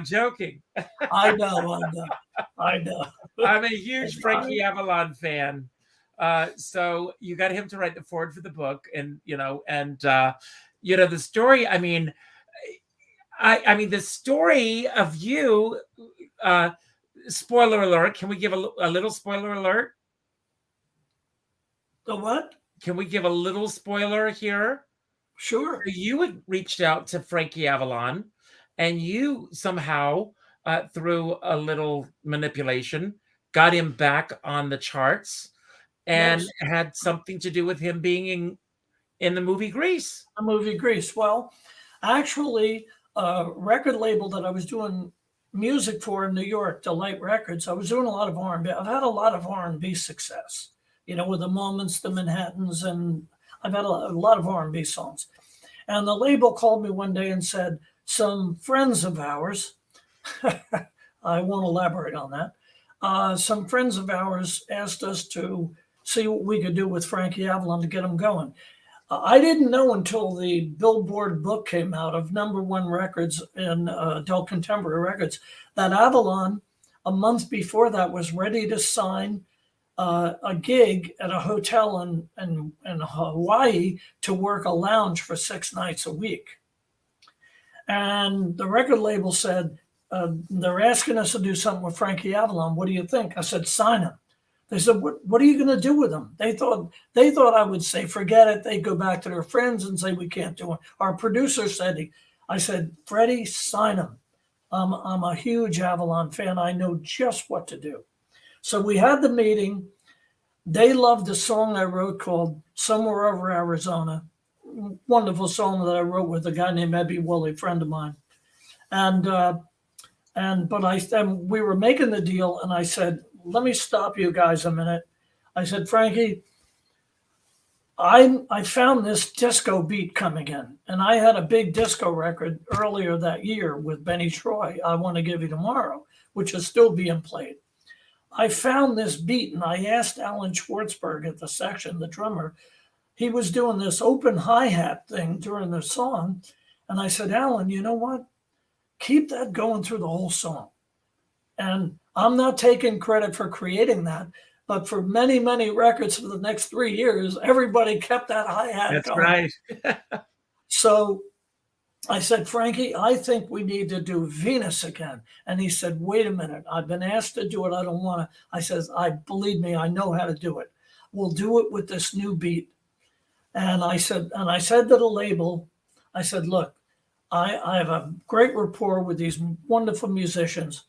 I know. I'm a huge Frankie Avalon fan. So you got him to write the forward for the book, and the story. I mean, the story of you. Spoiler alert! Can we give a little spoiler alert? The what? Can we give a little spoiler here? Sure. You had reached out to Frankie Avalon, and you somehow, through a little manipulation, got him back on the charts, and Yes. had something to do with him being in the movie Grease. The movie Grease. Well, actually, a record label that I was doing music for in New York, Delight Records, I was doing a lot of R&B. I've had a lot of R&B success, with the Moments, the Manhattans, and I've had a lot of R&B songs. And the label called me one day and said, some friends of ours, I won't elaborate on that, some friends of ours asked us to see what we could do with Frankie Avalon to get him going. I didn't know until the Billboard book came out of #1 records in adult contemporary records that Avalon, a month before that, was ready to sign a gig at a hotel in Hawaii to work a lounge for 6 nights a week. And the record label said, they're asking us to do something with Frankie Avalon. What do you think? I said, sign him. They said, what are you going to do with him? They thought I would say, forget it. They'd go back to their friends and say, we can't do it. Our producer said, I said, Freddie, sign him. I'm a huge Avalon fan. I know just what to do. So we had the meeting. They loved the song I wrote called Somewhere Over Arizona. Wonderful song that I wrote with a guy named Ebby Woolley, friend of mine. But we were making the deal, and I said, let me stop you guys a minute. I said, Frankie, I found this disco beat coming in, and I had a big disco record earlier that year with Benny Troy, I Want to Give You Tomorrow, which is still being played. I found this beat, and I asked Alan Schwartzberg at the section, the drummer. He was doing this open hi-hat thing during the song, and I said, Alan, you know what? Keep that going through the whole song. And I'm not taking credit for creating that, but for many, many records for the next 3 years, everybody kept that hi-hat That's going. right. So I said, Frankie, I think we need to do Venus again. And he said, wait a minute. I've been asked to do it. I don't want to. I says, believe me, I know how to do it. We'll do it with this new beat. And I said to the label, I said, look, I have a great rapport with these wonderful musicians.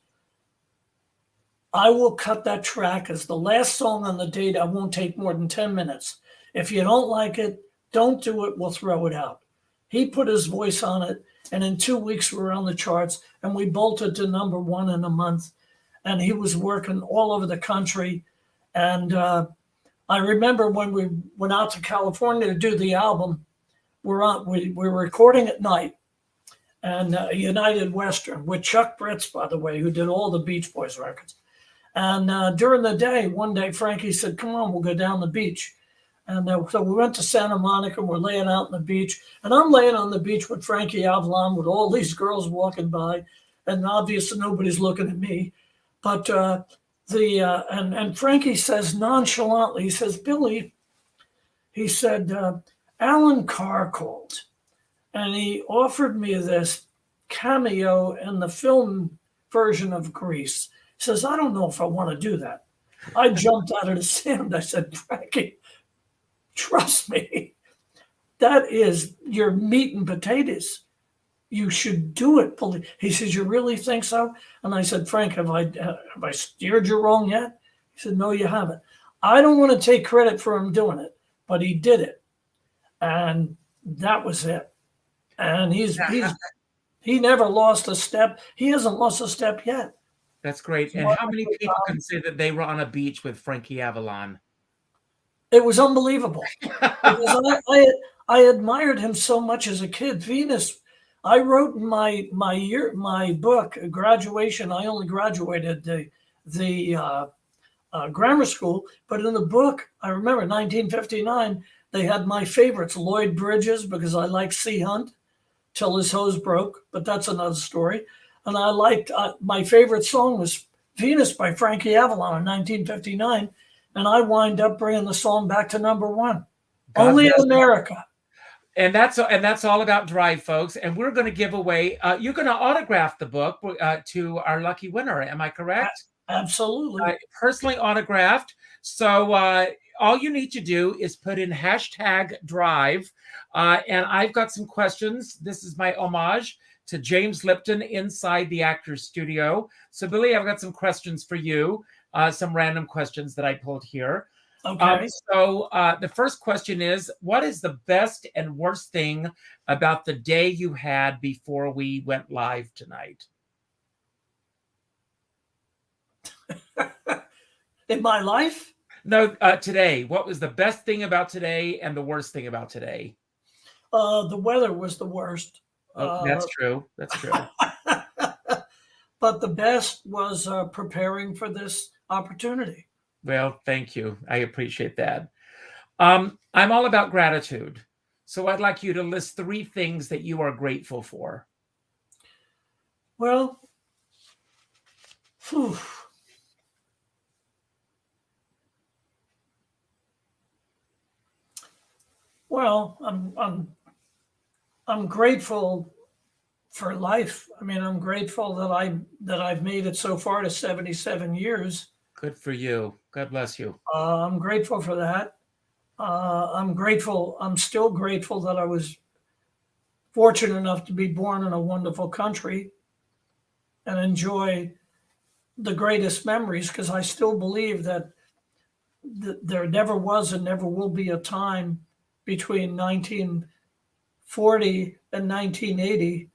I will cut that track as the last song on the date. I won't take more than 10 minutes. If you don't like it, don't do it. We'll throw it out. He put his voice on it, and in 2 weeks we were on the charts, and we bolted to #1 in a month. And he was working all over the country. And I remember when we went out to California to do the album, we're recording at night, and United Western with Chuck Britz, by the way, who did all the Beach Boys records. And during the day, one day, Frankie said, come on, we'll go down the beach. And so we went to Santa Monica, and we're laying out on the beach. And I'm laying on the beach with Frankie Avalon with all these girls walking by. And obviously nobody's looking at me. But and Frankie says nonchalantly, he says, Billy, he said, Alan Carr called. And he offered me this cameo in the film version of Grease. He says, I don't know if I want to do that. I jumped out of the sand. I said, Frankie, trust me, that is your meat and potatoes. You should do it. He says, you really think so? And I said, Frank, have I steered you wrong yet? He said, no, you haven't. I don't want to take credit for him doing it, but he did it. And that was it. And he never lost a step. He hasn't lost a step yet. That's great. And how many people can say that they were on a beach with Frankie Avalon? It was unbelievable. Because I admired him so much as a kid. Venus, I wrote in my book, graduation. I only graduated the grammar school, but in the book, I remember 1959, they had my favorites, Lloyd Bridges, because I liked Sea Hunt till his hose broke, but that's another story. And I liked, my favorite song was Venus by Frankie Avalon in 1959. And I wind up bringing the song back to #1. Only in America. And that's all about Drive, folks. And we're going to give away, you're going to autograph the book to our lucky winner. Am I correct? Absolutely. Personally autographed. So all you need to do is put in #Drive. And I've got some questions. This is my homage to James Lipton inside the Actors Studio. So Billy, I've got some questions for you. Some random questions that I pulled here. Okay. So the first question is, what is the best and worst thing about the day you had before we went live tonight? In my life? No, today. What was the best thing about today and the worst thing about today? The weather was the worst. That's true. That's true. But the best was preparing for this opportunity. Well, thank you. I appreciate that. I'm all about gratitude. So I'd like you to list 3 things that you are grateful for. Well, I'm grateful for life. I mean, I'm grateful that I've made it so far to 77 years. Good for you. God bless you. I'm grateful for that. I'm still grateful that I was fortunate enough to be born in a wonderful country and enjoy the greatest memories, because I still believe that there never was and never will be a time between 1940 and 1980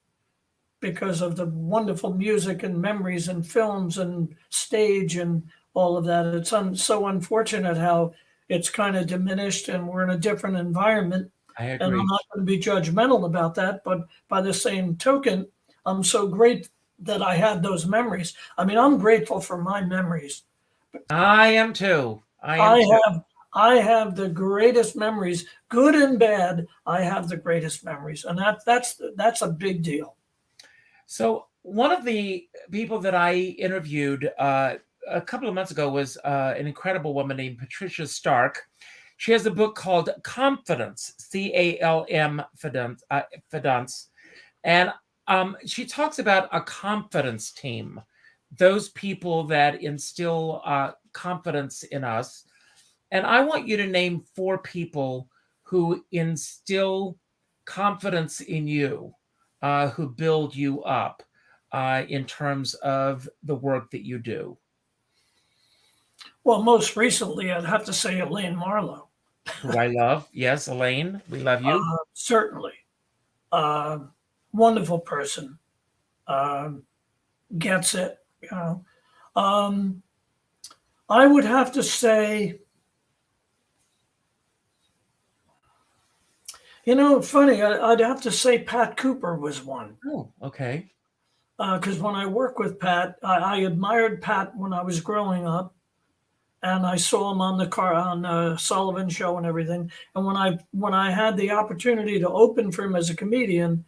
because of the wonderful music and memories and films and stage and all of that. It's so unfortunate how it's kind of diminished and we're in a different environment. I agree. And I'm not going to be judgmental about that, but by the same token, I'm so great that I had those memories. I mean, I'm grateful for my memories. I am too. I have the greatest memories, good and bad. I have the greatest memories, and that's a big deal. So one of the people that I interviewed a couple of months ago was an incredible woman named Patricia Stark. She has a book called Confidence, CALM, Fidance. And she talks about a confidence team, those people that instill confidence in us. And I want you to name 4 people who instill confidence in you, who build you up in terms of the work that you do. Well, most recently, I'd have to say Elaine Marlowe. Who I love. Yes, Elaine, we love you. Certainly. Wonderful person. Gets it, you know. I would have to say, you know, funny, I'd have to say Pat Cooper was one. Oh, okay. Because when I work with Pat, I admired Pat when I was growing up, and I saw him on the Sullivan Show and everything. And when I had the opportunity to open for him as a comedian,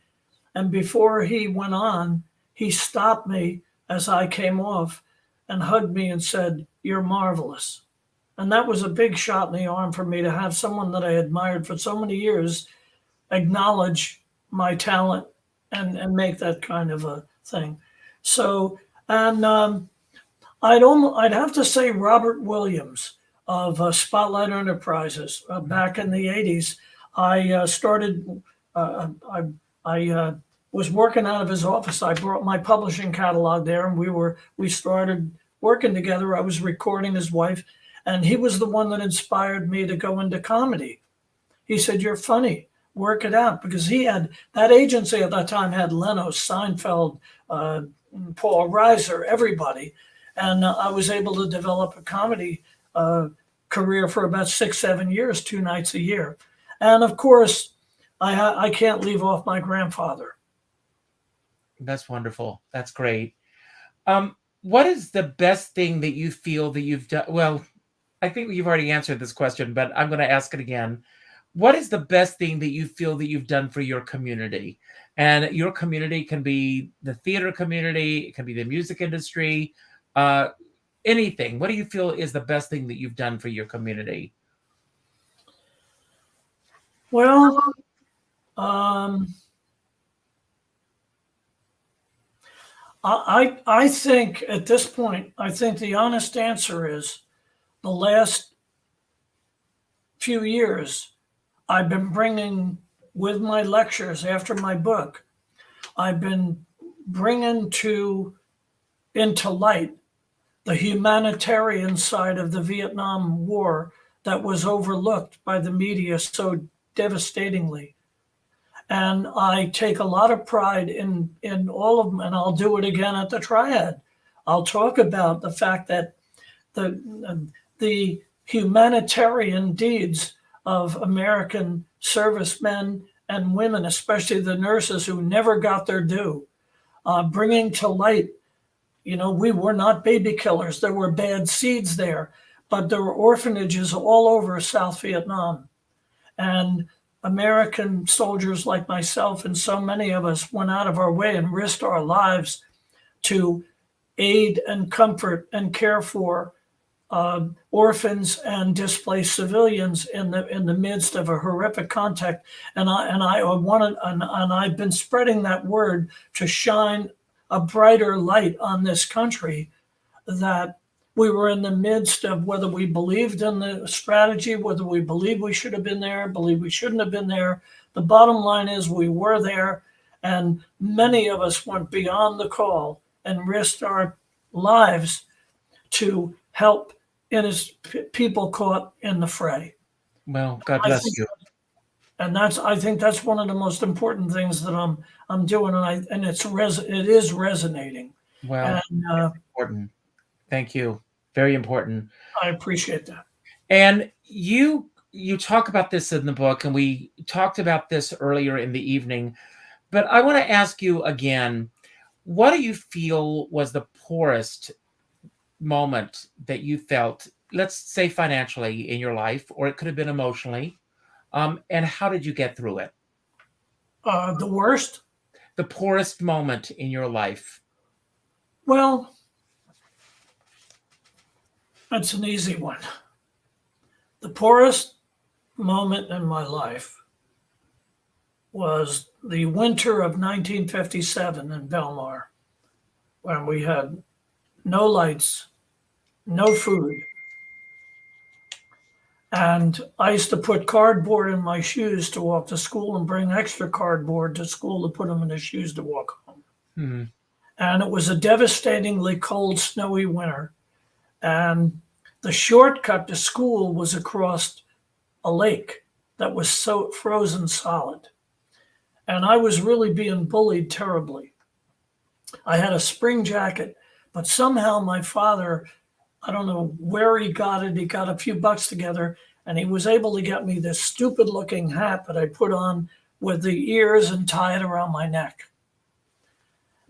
and before he went on, he stopped me as I came off and hugged me and said, "You're marvelous." And that was a big shot in the arm for me to have someone that I admired for so many years acknowledge my talent and make that kind of a thing. So, and I'd have to say Robert Williams of Spotlight Enterprises. Back in the 80s, I started, I was working out of his office. I brought my publishing catalog there, and we started working together. I was recording his wife, and he was the one that inspired me to go into comedy. He said, "You're funny, work it out," because he had, that agency at that time had Leno, Seinfeld, Paul Reiser, everybody. And I was able to develop a comedy career for about 6-7 years, 2 nights a year. And of course, I can't leave off my grandfather. That's wonderful. That's great. What is the best thing that you feel that you've done? Well, I think you've already answered this question, but I'm going to ask it again. What is the best thing that you feel that you've done for your community? And your community can be the theater community, it can be the music industry, anything. What do you feel is the best thing that you've done for your community? Well, I think at this point, I think the honest answer is the last few years, I've been bringing, with my lectures after my book, I've been bringing into light the humanitarian side of the Vietnam War that was overlooked by the media so devastatingly. And I take a lot of pride in all of them, and I'll do it again at the Triad. I'll talk about the fact that the humanitarian deeds of American servicemen and women, especially the nurses who never got their due, bringing to light, you know, we were not baby killers. There were bad seeds there, but there were orphanages all over South Vietnam. And American soldiers like myself and so many of us went out of our way and risked our lives to aid and comfort and care for orphans and displaced civilians in the midst of a horrific conflict. And I've been spreading that word to shine a brighter light on this country, that we were in the midst of, whether we believed in the strategy, whether we believe we should have been there, believe we shouldn't have been there. The bottom line is we were there, and many of us went beyond the call and risked our lives to help people caught in the fray. Well, God bless you. And I think that's one of the most important things that I'm doing, and it is resonating. Well, and, important. Thank you. Very important. I appreciate that. And you talk about this in the book, and we talked about this earlier in the evening, but I want to ask you again, what do you feel was the poorest moment that you felt, let's say financially in your life, or it could have been emotionally, and how did you get through it? The worst? The poorest moment in your life. Well, that's an easy one. The poorest moment in my life was the winter of 1957 in Belmar, when we had no lights, no food. And I used to put cardboard in my shoes to walk to school and bring extra cardboard to school to put them in the shoes to walk home. Hmm. And it was a devastatingly cold, snowy winter. And the shortcut to school was across a lake that was so frozen solid. And I was really being bullied terribly. I had a spring jacket, but somehow my father, I don't know where he got it. He got a few bucks together and he was able to get me this stupid looking hat that I put on with the ears and tie it around my neck.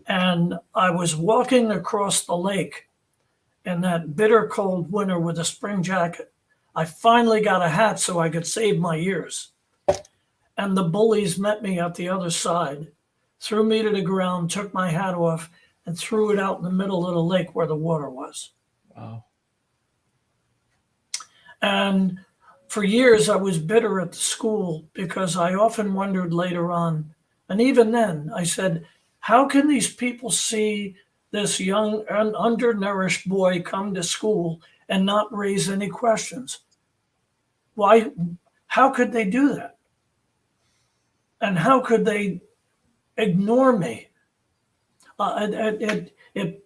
And I was walking across the lake in that bitter cold winter with a spring jacket. I finally got a hat so I could save my ears. And the bullies met me at the other side, threw me to the ground, took my hat off, and threw it out in the middle of the lake where the water was. Wow. And for years, I was bitter at the school because I often wondered later on, and even then, I said, how can these people see this young and undernourished boy come to school and not raise any questions? Why? How could they do that? And how could they ignore me? It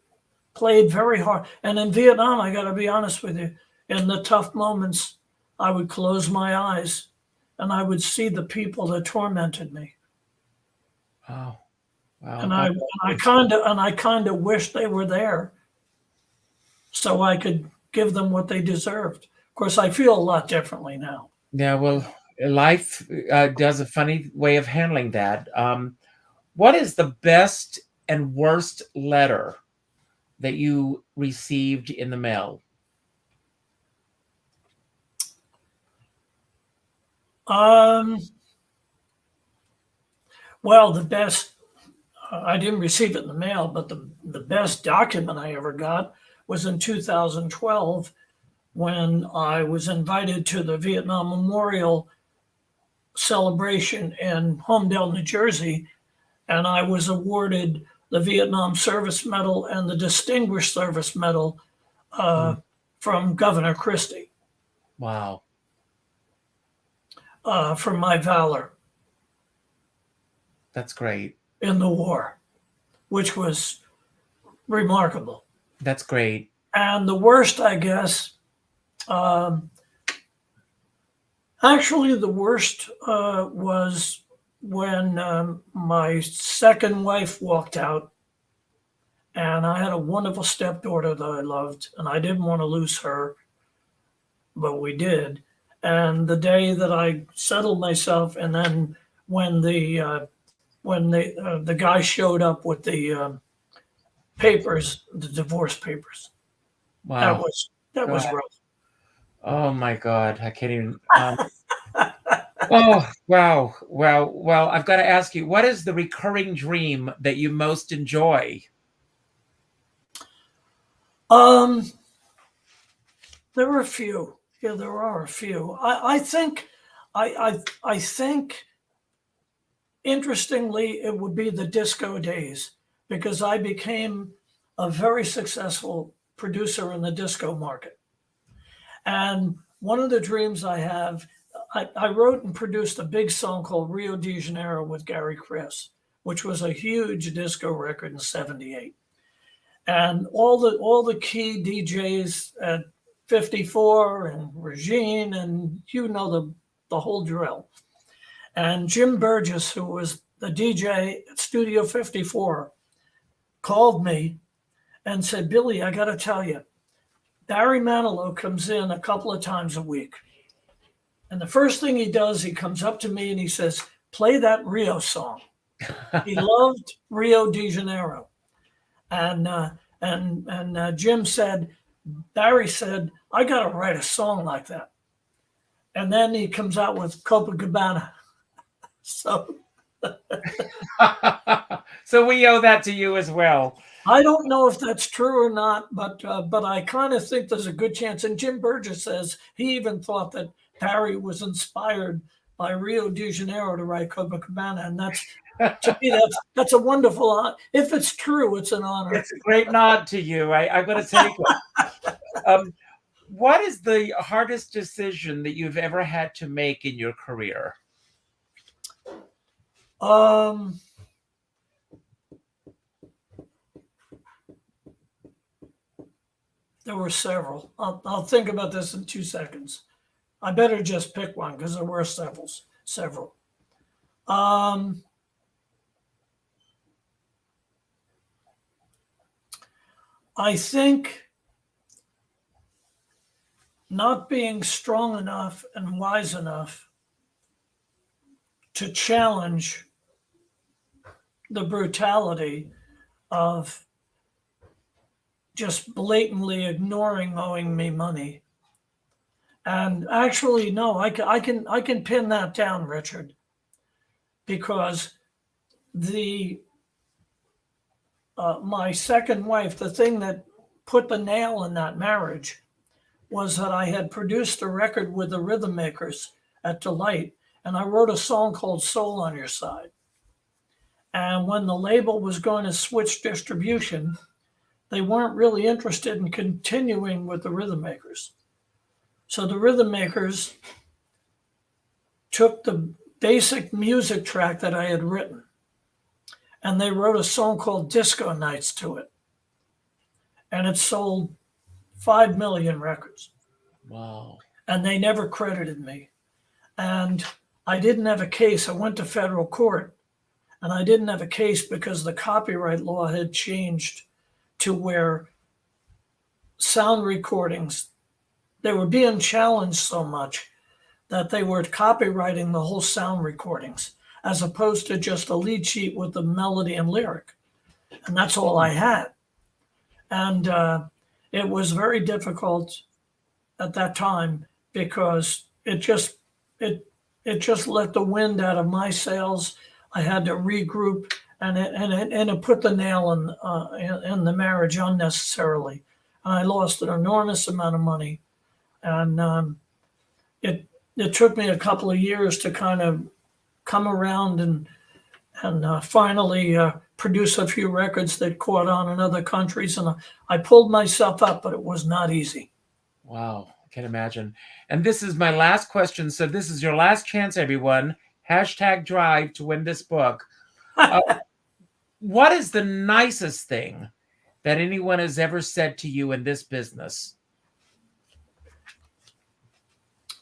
played very hard. And in Vietnam, I got to be honest with you, in the tough moments, I would close my eyes and I would see the people that tormented me. Wow. Wow. And I kind of wish they were there so I could give them what they deserved. Of course, I feel a lot differently now. Yeah, well, life does a funny way of handling that. What is the best and worst letter that you received in the mail? Well, the best, I didn't receive it in the mail, but the best document I ever got was in 2012 when I was invited to the Vietnam Memorial celebration in Homedale, New Jersey, and I was awarded the Vietnam Service Medal and the Distinguished Service Medal from Governor Christie. Wow. For my valor. That's great. In the war, which was remarkable. That's great. And the worst, I guess, actually the worst was when my second wife walked out, and I had a wonderful stepdaughter that I loved, and I didn't want to lose her, but we did. And the day that I settled myself, and then when the guy showed up with the papers, the divorce papers, Wow. that was rough. Oh my God, I can't even. Oh wow, wow. Well, I've got to ask you, what is the recurring dream that you most enjoy? There are a few. Yeah, there are a few. I think, interestingly, it would be the disco days, because I became a very successful producer in the disco market. And one of the dreams I have, I wrote and produced a big song called Rio de Janeiro with Gary Chris, which was a huge disco record in '78. And all the key DJs at 54 and Regine, and you know the whole drill. And Jim Burgess, who was the DJ at Studio 54, called me and said, Billy, I got to tell you, Barry Manilow comes in a couple of times a week. And the first thing he does, he comes up to me and he says, play that Rio song. He loved Rio de Janeiro. And Jim said, Barry said, I got to write a song like that. And then he comes out with Copacabana. So So we owe that to you as well. I don't know if that's true or not, but I kind of think there's a good chance. And Jim Burgess says he even thought that Barry was inspired by Rio de Janeiro to write Copacabana, and that's, to me, that's a wonderful honor. If it's true, it's an honor. It's a great nod to you. I'm going to take it. What is the hardest decision that you've ever had to make in your career? There were several. I'll think about this in 2 seconds. I better just pick one because there were several. I think not being strong enough and wise enough to challenge the brutality of just blatantly ignoring owing me money. And actually, no, I can pin that down, Richard, because my second wife, the thing that put the nail in that marriage was that I had produced a record with the Rhythm Makers at Delight, and I wrote a song called Soul on Your Side. And when the label was going to switch distribution, they weren't really interested in continuing with the Rhythm Makers. So the Rhythm Makers took the basic music track that I had written, and they wrote a song called Disco Nights to it. And it sold 5 million records. Wow. And they never credited me. And I didn't have a case. I went to federal court, and I didn't have a case because the copyright law had changed to where sound recordings, they were being challenged so much that they were copywriting the whole sound recordings as opposed to just a lead sheet with the melody and lyric. And that's all I had. And it was very difficult at that time because it just let the wind out of my sails. I had to regroup, and it put the nail in the marriage unnecessarily. And I lost an enormous amount of money. And it took me a couple of years to kind of come around and finally produce a few records that caught on in other countries. And I pulled myself up, but it was not easy. Wow, I can imagine. And this is my last question. So this is your last chance, everyone. #drive to win this book. What is the nicest thing that anyone has ever said to you in this business?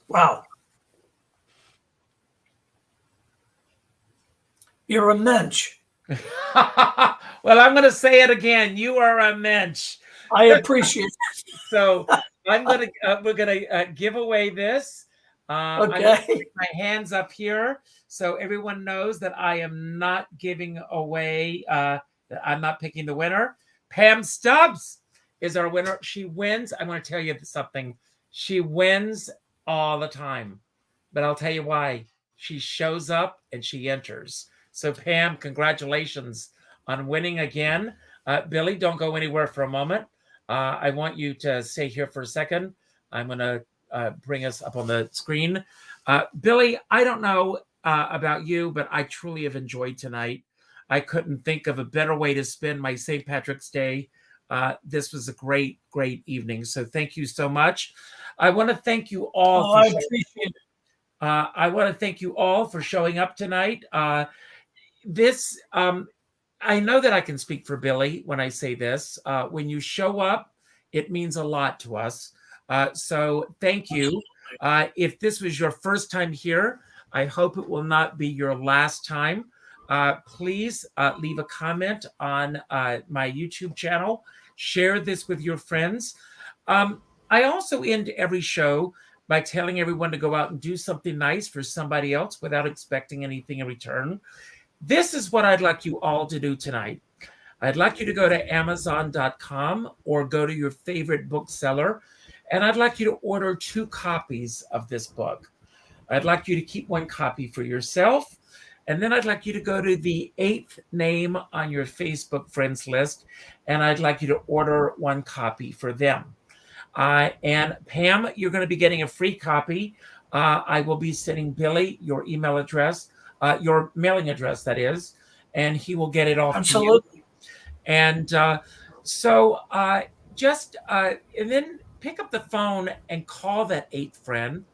Wow. You're a mensch. Well, I'm going to say it again. You are a mensch. I appreciate it. So we're gonna give away this. Okay. I'm gonna stick my hands up here so everyone knows that I am not giving away. That I'm not picking the winner. Pam Stubbs is our winner. She wins. I'm going to tell you something. She wins all the time, but I'll tell you why. She shows up and she enters. So Pam, congratulations on winning again. Billy, don't go anywhere for a moment. I want you to stay here for a second. I'm going to bring us up on the screen. Billy, I don't know about you, but I truly have enjoyed tonight. I couldn't think of a better way to spend my St. Patrick's Day. This was a great, great evening. So thank you so much. I want to thank you all. I appreciate it. I want to thank you all for showing up tonight. I know that I can speak for Billy when I say this. When you show up, it means a lot to us. So thank you. If this was your first time here, I hope it will not be your last time. Please leave a comment on my YouTube channel. Share this with your friends. I also end every show by telling everyone to go out and do something nice for somebody else without expecting anything in return. This is what I'd like you all to do tonight. I'd like you to go to Amazon.com or go to your favorite bookseller, and I'd like you to order 2 copies of this book. I'd like you to keep 1 copy for yourself. And then I'd like you to go to the 8th name on your Facebook friends list, and I'd like you to order 1 copy for them. And Pam, you're going to be getting a free copy. I will be sending Billy your email address, your mailing address, that is, and he will get it off Absolutely. to you. And and then pick up the phone and call that 8th friend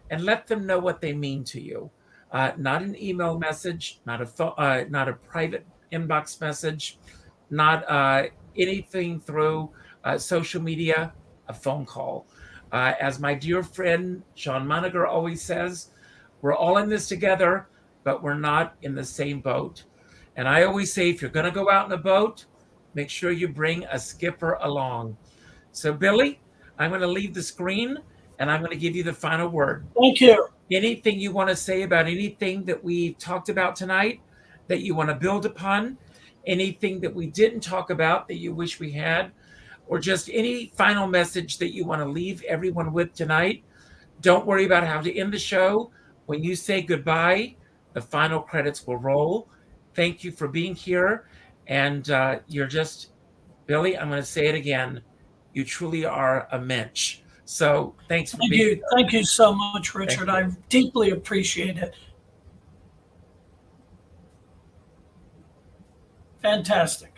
and let them know what they mean to you. Not an email message, not a private inbox message, not anything through social media, a phone call. As my dear friend Sean Moniger always says, we're all in this together, but we're not in the same boat. And I always say, if you're going to go out in a boat, make sure you bring a skipper along. So, Billy, I'm going to leave the screen, and I'm going to give you the final word. Thank you. Anything you want to say about anything that we talked about tonight that you want to build upon, anything that we didn't talk about that you wish we had, or just any final message that you want to leave everyone with tonight? Don't worry about how to end the show. When you say goodbye, the final credits will roll. Thank you for being here. And you're just, Billy, I'm going to say it again. You truly are a mensch. So thanks for being here. Thank you so much, Richard. I deeply appreciate it. Fantastic.